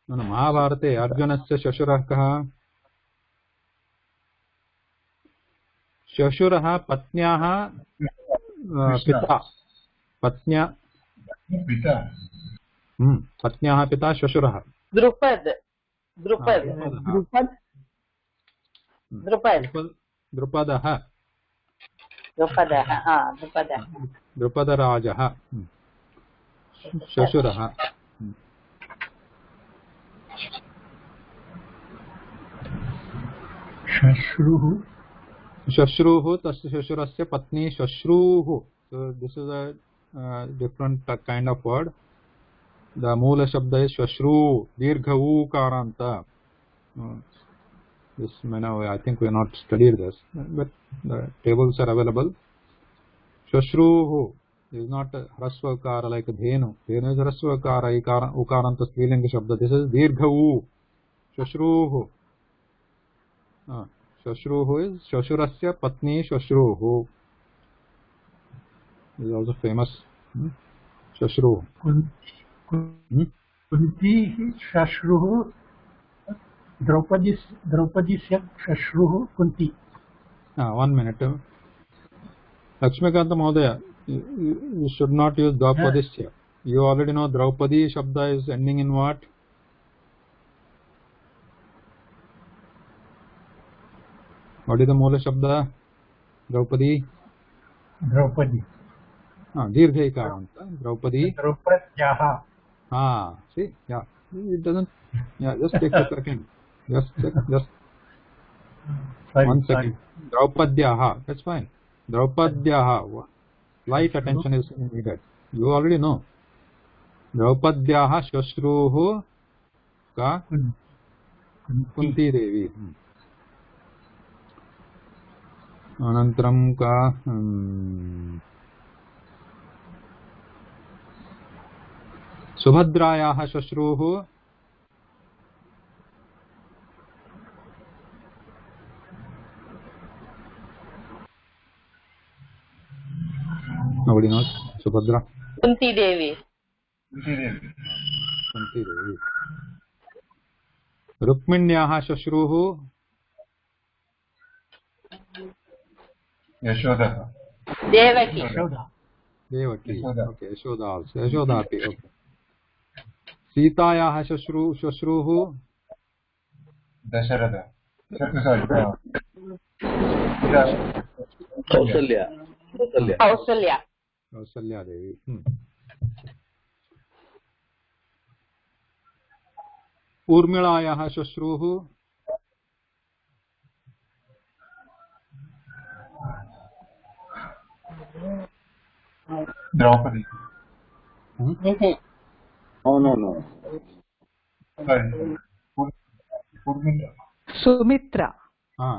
Mahabharate Arjunasya Shashurah kaha. श्वशुरः पत्न्याः पिता पत्न्या पिता पत्न्याः पिता श्वशुरः द्रुपद द्रुपद द्रुपद द्रुपद द्रुपदः द्रुपदः द्रुपदः द्रुपदराजः श्वशुरः श्वश्रुः श्वश्रूः तस्य श्वशुरस्य पत्नी श्वश्रूः. So this is a different kind of word. The moola shabda is shwashru, dirgha ukaranta. This I think we have not studied this, but the tables are available. Shwashruhu is not hrasvakara like dhenu. Dhenu is hrasvakara, ukaranta strilinga shabda. This is dirgha u. Shwashruhu. Shwashruhu is shwashurasya patni shwashruhu. This is also famous. Shwashruhu. Kunti श्वश्रुः द्रौपदीस्य श्वश्रुः Kunti. 1 minute. Lakshmikanta Mahodaya, you should not use Draupadisya. You already know Draupadi Shabda is ending in what? What is the Moola Shabda? Draupadi? Draupadi. Dirgha Ikaranta. Draupadi. Draupadyaha. See, yeah. It doesn't. Yeah, just take a second. Just 1 second. Draupadyaha. That's fine. Draupadyaha. Light attention is needed. You already know. Draupadyaha Shwashruhu ka Kunti Devi. Anantaram ka Subhadrayaha Shwashruhu nobody knows. Subhadra. Kunti Devi. Kunti Devi. Rukminyaha Shwashruhu Yashoda. Devaki. Devaki. Okay, Yashoda also. Yashoda api. Okay. Sitayaha Shwashruhu Dasharatha. Sorry. Kausalya. Kausalya Devi. Urmilayaha Shwashruhu Draupadi. Oh no. Sorry. Urmila. Sumitra.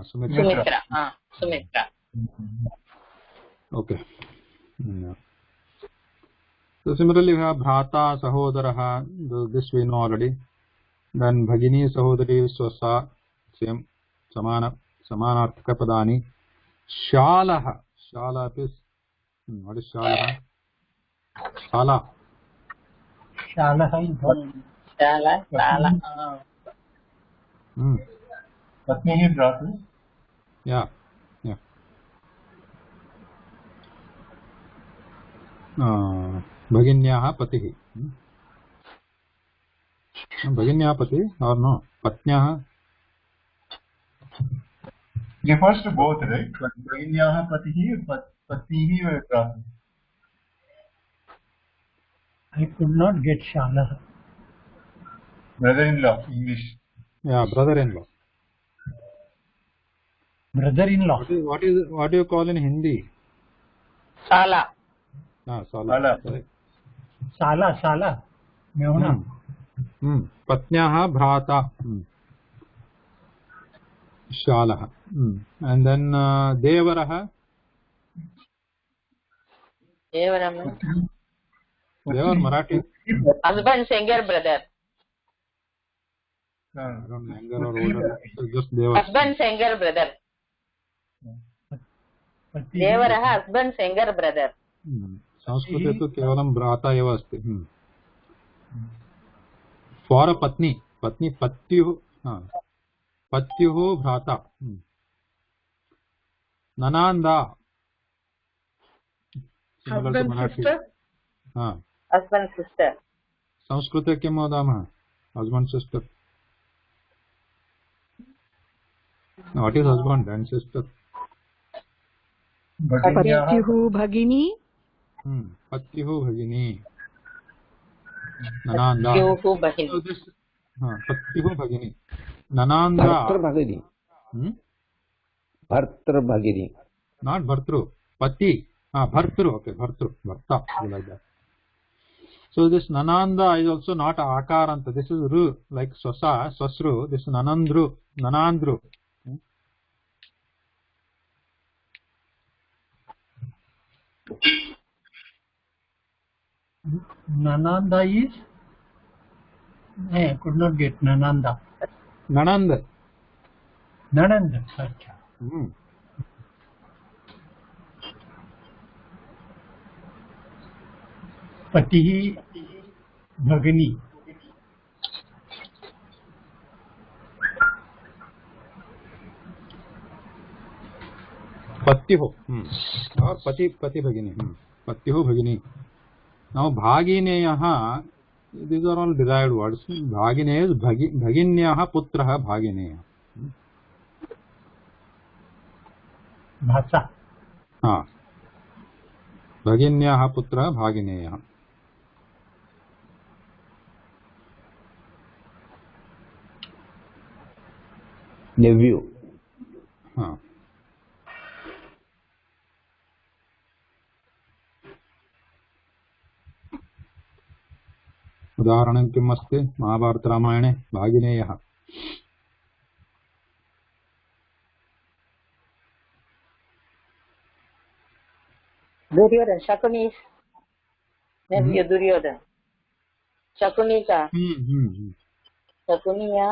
Sumitra. Okay. Yeah. So similarly we have Bhrata, Sahodaraha, this we know already. Then Bhagini, Sahodari, Swasa, same, Samanarthaka Padani. Shalaha. Shala is, what is Shalaha? Shala. Shala. Patni hi Bhratu. Yeah. Bhaginyaha Patihi. Bhaginyaha Pati or no? Patnyaha? Refers to both, right? Bhaginyaha Patihi, Patnihi or Bhratu. I could not get Shala. Brother-in-law, English. Yeah, brother-in-law. Brother-in-law. What do you call in Hindi? Sala. Sala. Sala. Mehuna. Patnyaha Bhrata. Shalaha. And then Devaraha. Devar Marathi. Husband's younger brother. I don't know, younger or older. Just Devara. Husband's younger brother. Devaraha husband's younger brother. संस्कृते तु केवलं भ्राता एव अस्ति. For a पत्नी पत्युः भ्राता. Nananda. Similar to Husband, Marathi. sister. husband sister. संस्कृते किं वदामः? Husband, sister. What is husband and sister? पत्युः भगिनी. पत्युः भगिनी. Nananda. Pattyuhu bahini. So this, पत्युः भगिनी. Nananda. Bhartru bhagini. Bhartru bhagini. Not bhartru. Pati. Bhartru. Okay, bhartru. Bharta. Like that. So this Nananda is also not akaranta. This is ru, like swasa, swasru. This is nanandru, nanandru. Nananda is? I could not get Nananda. Nanand. Nananda. Acha. Patihi Bhagini. Patyuh. Or pati bhagini. Patyuh bhagini. Now bhagineyaha, these are all derived words. Bhagine is bhaginyaha putraha bhagineya. Bhasa. Bhaginyaha putra bhagineya. Nephew. उदाहरणं किम् अस्ति महाभारतरामायणे भागिनेयः Duryodhan, Shakuni is nephew Duryodhan. Shakunika. Shakuniya.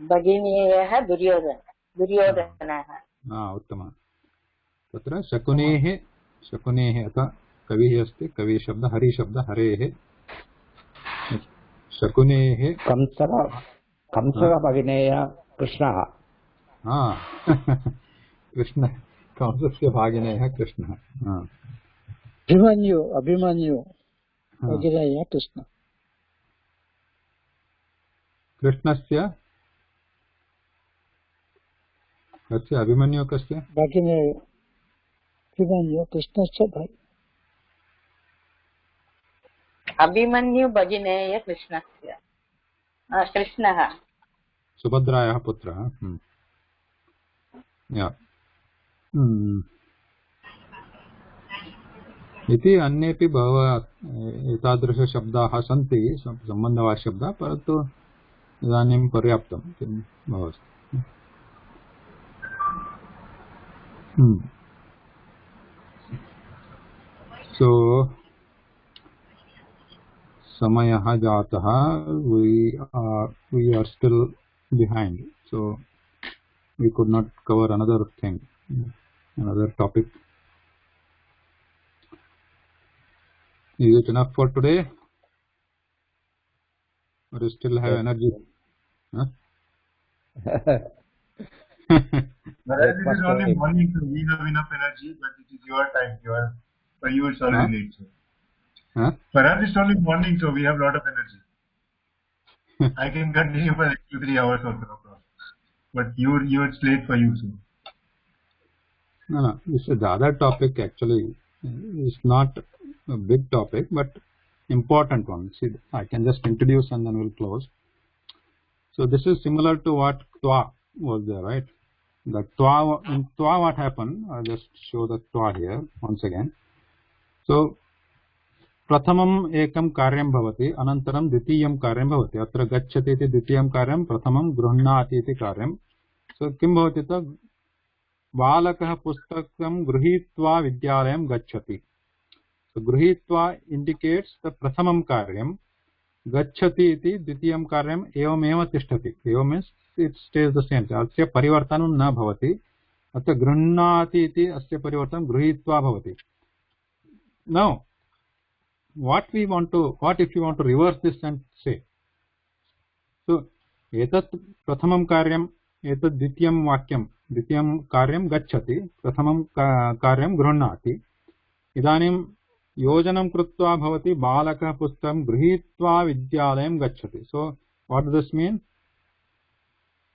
Bhaginiyah Duryodhan. Duryodhanah. उत्तमं तत्र शकुनेः अतः कविः अस्ति कवि शब्द हरि शब्द हरेः शकुनेः कंसः भगिनेय कृष्णः कृष्ण कंसस्य भागिनेः कृष्णः अभिमन्यु भगिनेय कृष्ण कृष्णस्य कस्य अभिमन्यु कस्य भगिनेय अभिमन्यु कृष्णस्य भाई Abhimanyu Bhagineya Krishnasya. Krishnaha. सुभद्रायाः पुत्रः इति अन्येपि बहवः एतादृशशब्दाः सन्ति सम्बन्धवाचशब्दाः परन्तु इदानीं पर्याप्तं किं भवति सो समयः जातः we are still behind so we could not cover another thing another topic is it enough for today or you still have energy Whereas it is only morning, so we have enough energy, but it is your time. For you, it's already late. So. Perhaps it's only morning, so we have a lot of energy. I can continue for 2-3 hours or so. But it's late for you, so. No. This is the other topic actually. It's not a big topic, but important one. See, I can just introduce and then we'll close. So this is similar to what Twa was there, right? The Twa, in Twa what happened? I'll just show the Twa here once again. So प्रथमम् एकं कार्यं भवति अनन्तरं द्वितीयं कार्यं भवति अत्र गच्छति इति द्वितीयं कार्यं प्रथमं गृह्णाति इति कार्यं सो किं भवति तत् बालकः पुस्तकं गृहीत्वा विद्यालयं गच्छति सो गृहीत्वा इंडिकेट्स द प्रथमं कार्यं गच्छति इति द्वितीयं कार्यम् एवमेव तिष्ठति एवं means it stage the same अस्य परिवर्तनं न भवति अत्र गृह्णाति इति अस्य परिवर्तनं गृहीत्वा भवति नौ what if you want to reverse this and say so etat prathamam karyam एतद् द्वितीयं वाक्यं द्वितीयं कार्यं गच्छति प्रथमं कार्यं गृह्णाति इदानीं योजनं कृत्वा भवति बालकः पुस्तकं गृहीत्वा विद्यालयं गच्छति so what does this mean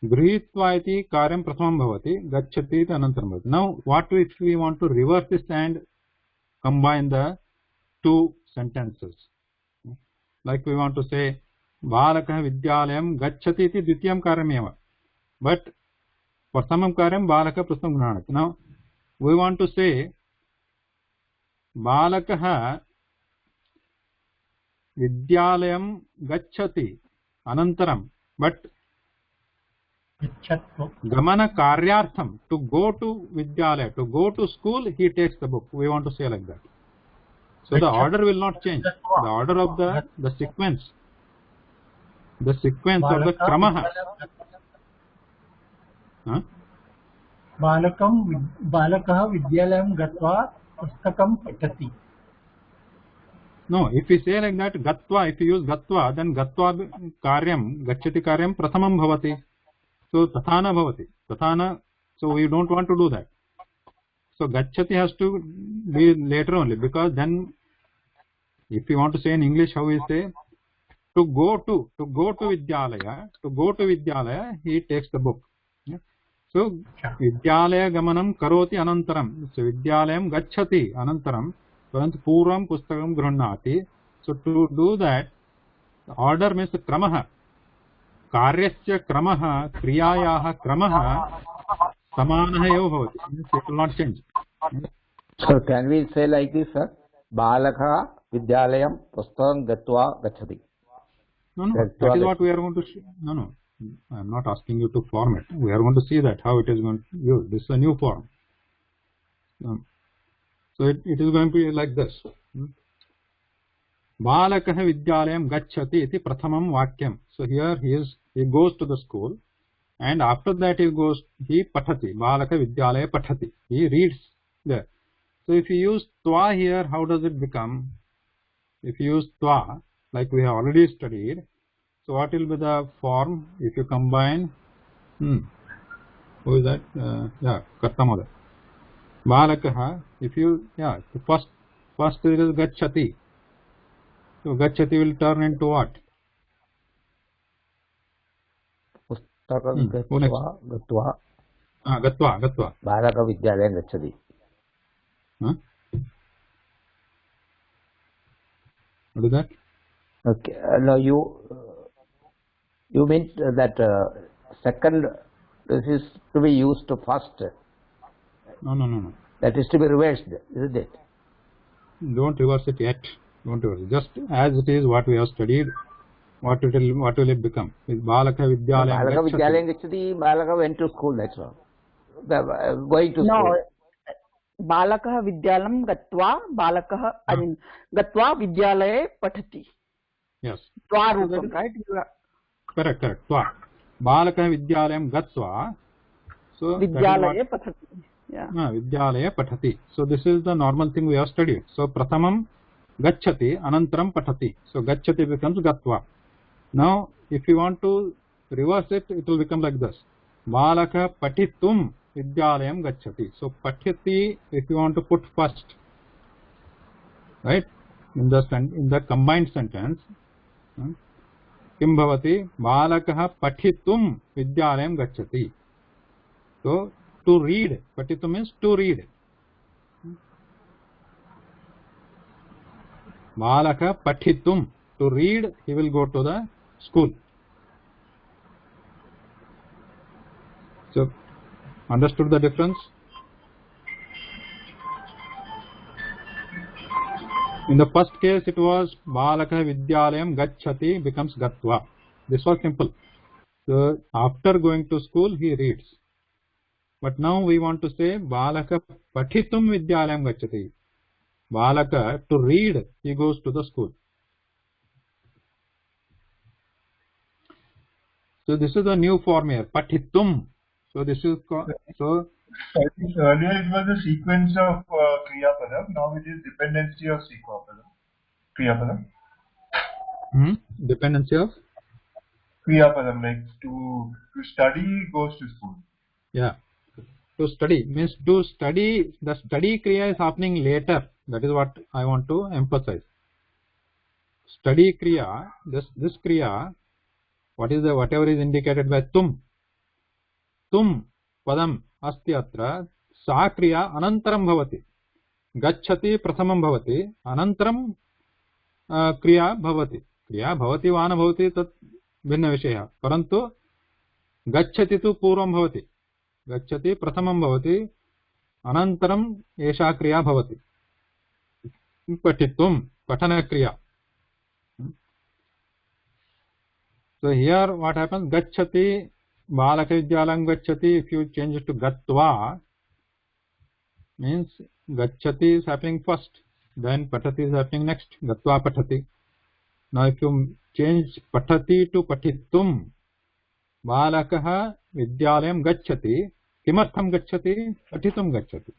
गृहीत्वा इति कार्यं प्रथमं भवति गच्छति इति अनन्तरं भवति now what if we want to reverse this and combine the two sentences like we want to say balakah vidyalayam gacchati iti dvitiyam karyameva but pratamam karyam balakah pustakam gृह्णाति now we want to say balakah vidyalayam gacchati anantaram but gamana karyartham to go to vidyalaya to go to school he takes the book we want to say like that so the order will not change the order of the sequence or the kramah balakah vidyalayam gatva pustakam patati no if we say like that gatva if you use gatva then gatva karyam gacchati karyam prathamam bhavati so tathana bhavati tathana so we don't want to do that so gacchati has to be later only because then if you want to say in English how we say to go to vidyalaya he takes the book yeah? so vidyalaya gamanam karoti anantaram so vidyalayam gacchati anantaram parantu purvam pustakam gृह्णाति so to do that the order means kramah कार्यस्य क्रमः क्रियायाः क्रमः समानः एव भवति it will not change so can we say like this sir balakah vidyalayam pustakam gatva gacchati no that is what we are going to no I am not asking you to form it we are going to see that how it is going to use this is a new form so it is going to be like this balakah vidyalayam gacchati iti prathamam vakyam so here he goes to the school and after that he pathati balaka vidyalaya pathati he reads there so if you use twa here how does it become if you use twa like we have already studied so what will be the form if you combine who is that yeah kartamoda balakah if you first it is gacchati so gacchati will turn into what gatva balaka vidyalayam gacchati what is that okay no you meant that second this is to be used to first no that is to be reversed isn't it don't reverse it yet don't reverse it. Just as it is what we have studied what will it become is balaka vidyalayam gacchati balaka went to school that's all going to school balakah vidyalayam gatva balakah I mean gatva vidyalaye pathati yes twa roopam right correct twa balakah vidyalayam gatva so vidyalaye pathati yeah vidyalaye pathati so this is the normal thing we have studied so prathamam gacchati anantaram pathati so gacchati becomes gatva now if you want to reverse it it will become like this balaka patitum vidyalayam gacchati so pathati if you want to put first right in the combined sentence kim bhavati balakah patitum vidyalayam gacchati so to read patitum means to read balaka patitum to read he will go to the school so understood the difference in the first case it was balaka vidyalayam gacchati becomes gatva this was simple so after going to school he reads but now we want to say balaka patitum vidyalayam gacchati balaka to read he goes to the school so this is a new form here patitum so this is so earlier it was a sequence of kriya padam now it is dependency of kriya padam dependency of Kriya Padam, like to study goes to school. Yeah. To study means to study, the study Kriya is happening later. That is what I want to emphasize. Study Kriya, this Kriya, whatever is indicated by tum padam asti atra, sa Kriya anantaram bhavati. Gacchati prasamam bhavati, anantaram kriya bhavati. Kriya bhavati va na bhavati tat भिन्न विषयः, परन्तु गच्छति तु पूर्वं भवति, गच्छति प्रथमं भवति, अनन्तरम् एषा क्रिया भवति, पठितुं पठनक्रिया. So here what happens, gacchati, balaka vidyalayam gacchati, if you change it to gatva, means gacchati is happening first, then patati is happening next, gatva patati. Now if you change patati to patitum, balakah vidyalayam gacchati, किमर्थं गच्छति, पठितुं गच्छति,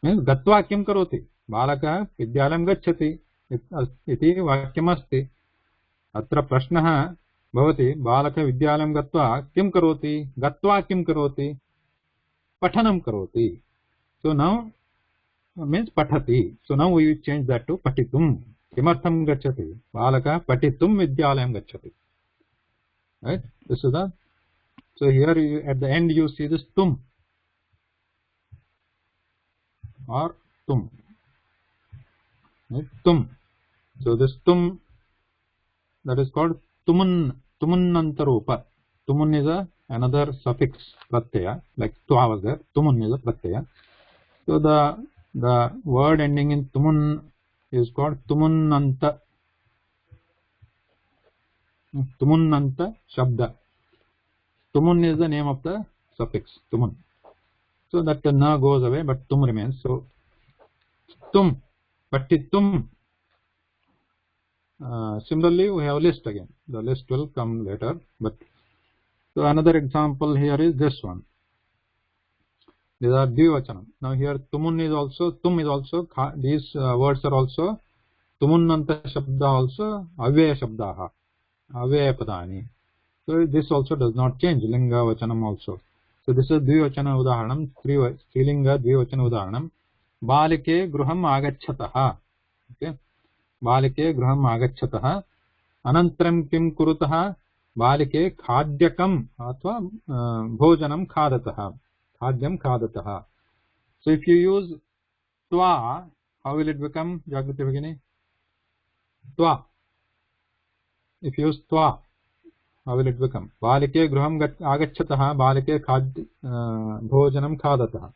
means गत्वा किं करोति, बालकः विद्यालयं गच्छति इति वाक्यमस्ति. अत्र प्रश्नः भवति, बालकः विद्यालयं गत्वा किं करोति, गत्वा किं करोति, पठनं करोति. सो नौ मीन्स पठति. So now we change that to पठितुं. किमर्थं गच्छति, बालकः पठितुं विद्यालयं गच्छति. Right, this is the. So here at the end you see this tum or tum. Right? Tum. So this tum, that is called tumun, tumunantarupa. Tumun is another suffix pratyaya, like twa was there. Tumun is a pratyaya. So the word ending in tumun is called tumunanta. Tumunanta shabda. Tumun is the name of the suffix, tumun. So that the na goes away, but tum remains. So tum, patitum. Similarly, we have a list again. The list will come later. But so another example here is this one. These are dvivachanam. Now here tumun is also, tum is also, these words are also tumunanta shabda, also avyaya shabdaha, avyaya padani. So this also does not change, linga vachanam also. So this is dvivachana udaharanam, strilinga dvivachana udaharanam. Balike gruham agacchataha. Okay, balike gruham agacchataha. Anantaram kim kurutaha, balike khadyakam athva bhojanam khadataha, khadyam khadataha. So if you use twa, how will it become, Jagrati Bhagini? Twa. If you use twa, how will it become? Balike gruham agacchataha, balike bhojanam khadataha.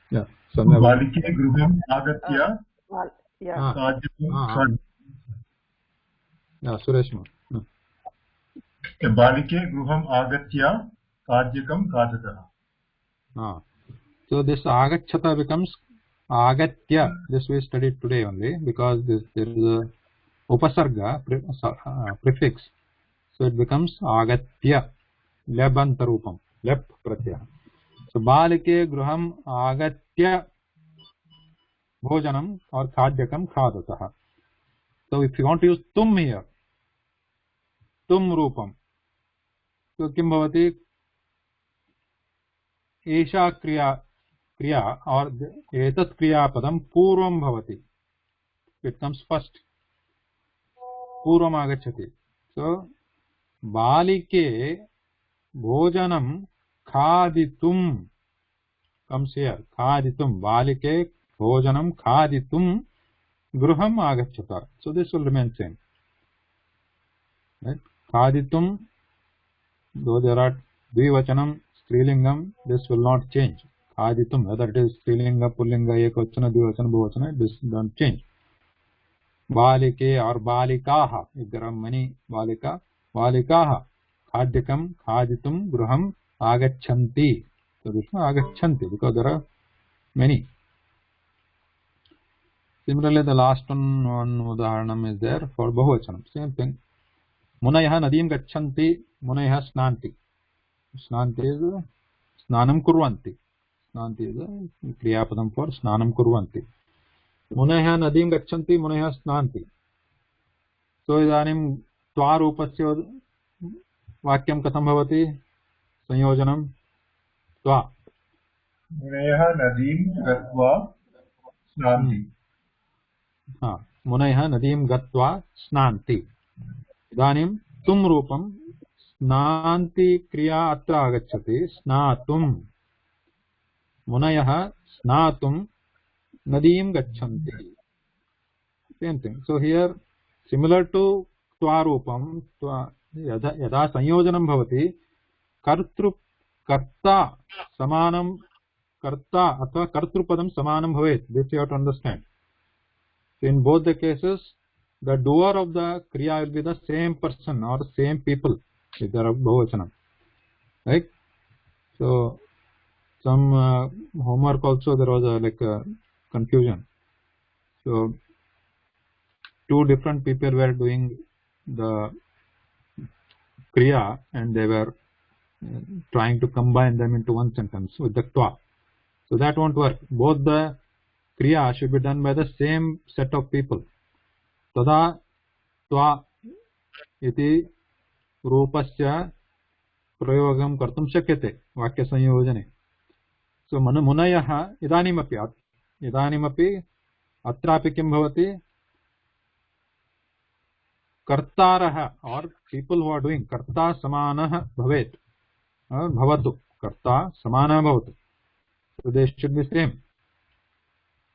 Yeah. So balike gruham agatya. Yeah. Yeah, Sureshma. Balike gruham agatya kadyakam khadataha. So this agacchata becomes agatya. This we studied today only, because there is a upasarga prefix, so it becomes agatya, lebantarupam, lep pratyaya. So balike gruham agatya bhojanam or khadyakam khadataha. So if you want to use tum here, tum rupam, so kim bhavati, esha kriya or etat kriya padam purvam bhavati. It comes first. Purvam agacchati. So balike bhojanam khaditum comes here. Khaditum. Balike bhojanam khaditum gruham agacchata. So this will remain same. Right? Khaditum, though there are dvivachanam, strilingam, this will not change. Khaditum, whether it is strilinga, pullinga, ekvachana, dvivachana, bhuvachana, this don't change. Balike or balikaha, if there are many balika, balikaha, khadyakam, khaditum, gruham, agachanti. So this is agachanti, because there are many. Similarly, the last one udaharanam is there for bahuvachanam. Same thing. Munayah nadim gachanti, munayah snanti. Snanti is snanam kurvanti. Snanti is a kriyapadam for snanam kurvanti. मुनयः नदीं गच्छन्ति, मुनयः स्नान्ति. सो इदानीं त्वारूपस्य वाक्यं कथं भवति? संयोजनं त्वा. मुनयः नदीं गत्वा स्नान्ति. मुनयः नदीं गत्वा स्नान्ति. इदानीं तुम रूपं स्नान्ति क्रिया अत्र आगच्छति. स्नातुं. मुनयः स्नातुं नदीं गच्छन्ति. Same thing. So here similar to त्वा रूपं यदा संयोजनं भवति कर्ता समानं कर्ता अथवा कर्तृपदं समानं भवेत्. This you have to understand. So in both the cases, the doer of the kriya will be the same person or same people if there are bahuvachanam, right? So some homework also there was a confusion. So two different people were doing the kriya and they were trying to combine them into one sentence with the twa. So that won't work. Both the kriya should be done by the same set of people. Tada twa iti रूपस्य प्रयोगं कर्तुं शक्यते वाक्यसंयोजने. सो मुनयः इदानीमपि अत्रापि किं भवति? कर्तारः और पीपल हु आर डूइंग कर्ता समानः भवेत् भवतु. कर्ता समानः भवतु. So they should be same.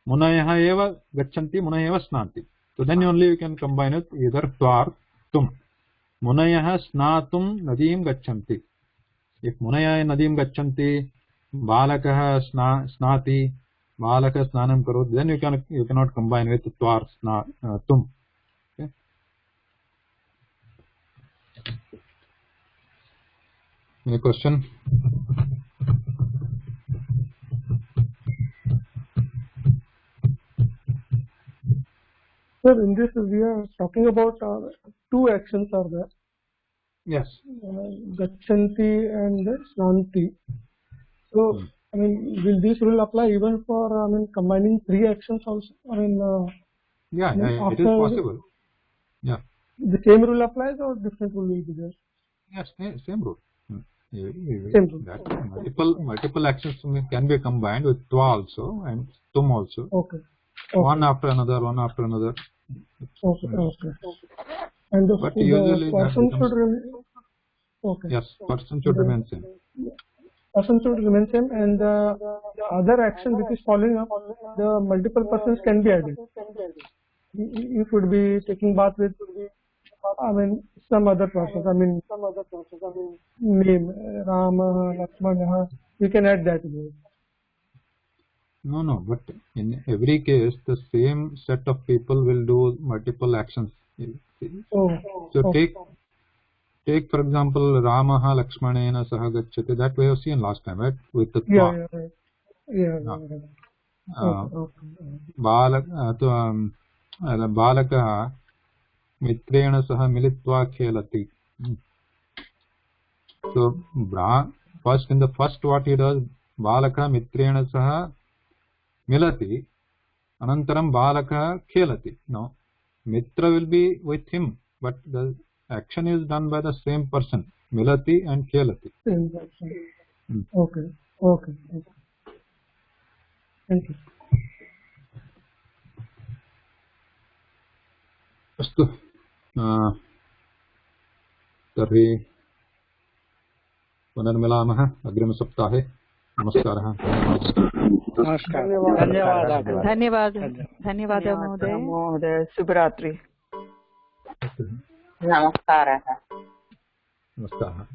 मुनयः एव गच्छन्ति, मुनयः एव स्नान्ति. So then only you can combine it either त्वा और तुम. मुनयः स्नातुं नदीं गच्छन्ति. इफ मुनयः नदीं गच्छन्ति, बालकः स्नाति, बालकः स्नानं करोति, then you can not combine with त्वा और तुम. Any question? Sir, in this we are talking about two actions are there. Yes. Gachanti and Shanti. So, I mean, will this rule apply even for combining three actions also? Yeah, it is possible. Yeah. The same rule applies or different rule will be there? Yes, same rule. Same rule. Multiple actions can be combined with twa also and tum also. Okay. One after another, one after another. Okay. And the person should remain. Okay. Yes, person should remain same. Person should remain same, and the other action which is following up, the multiple persons can be added. You should be taking bath with, some other person. Name Rama, Lakshmana. You can add that. No, but in every case, the same set of people will do multiple actions. So take for example, Ramaha Lakshmanena Saha Gacchati. That we have seen last time, right? With the twa. Balaka Mitrena Saha Militva Khelati. So first in the first what he does, Balaka Mitrena Saha Milati, Anantaram Balaka Khelati. No, Mitra will be with him, but the action is done by the same person, Milati and Khelati. Same person. Okay. Thank you. अस्तु. तर्हि पुनर्मिलामः अग्रिमसप्ताहे. नमस्कारः. धन्यवादः महोदय. शुभरात्रि. नमस्कारः. नमस्कारः.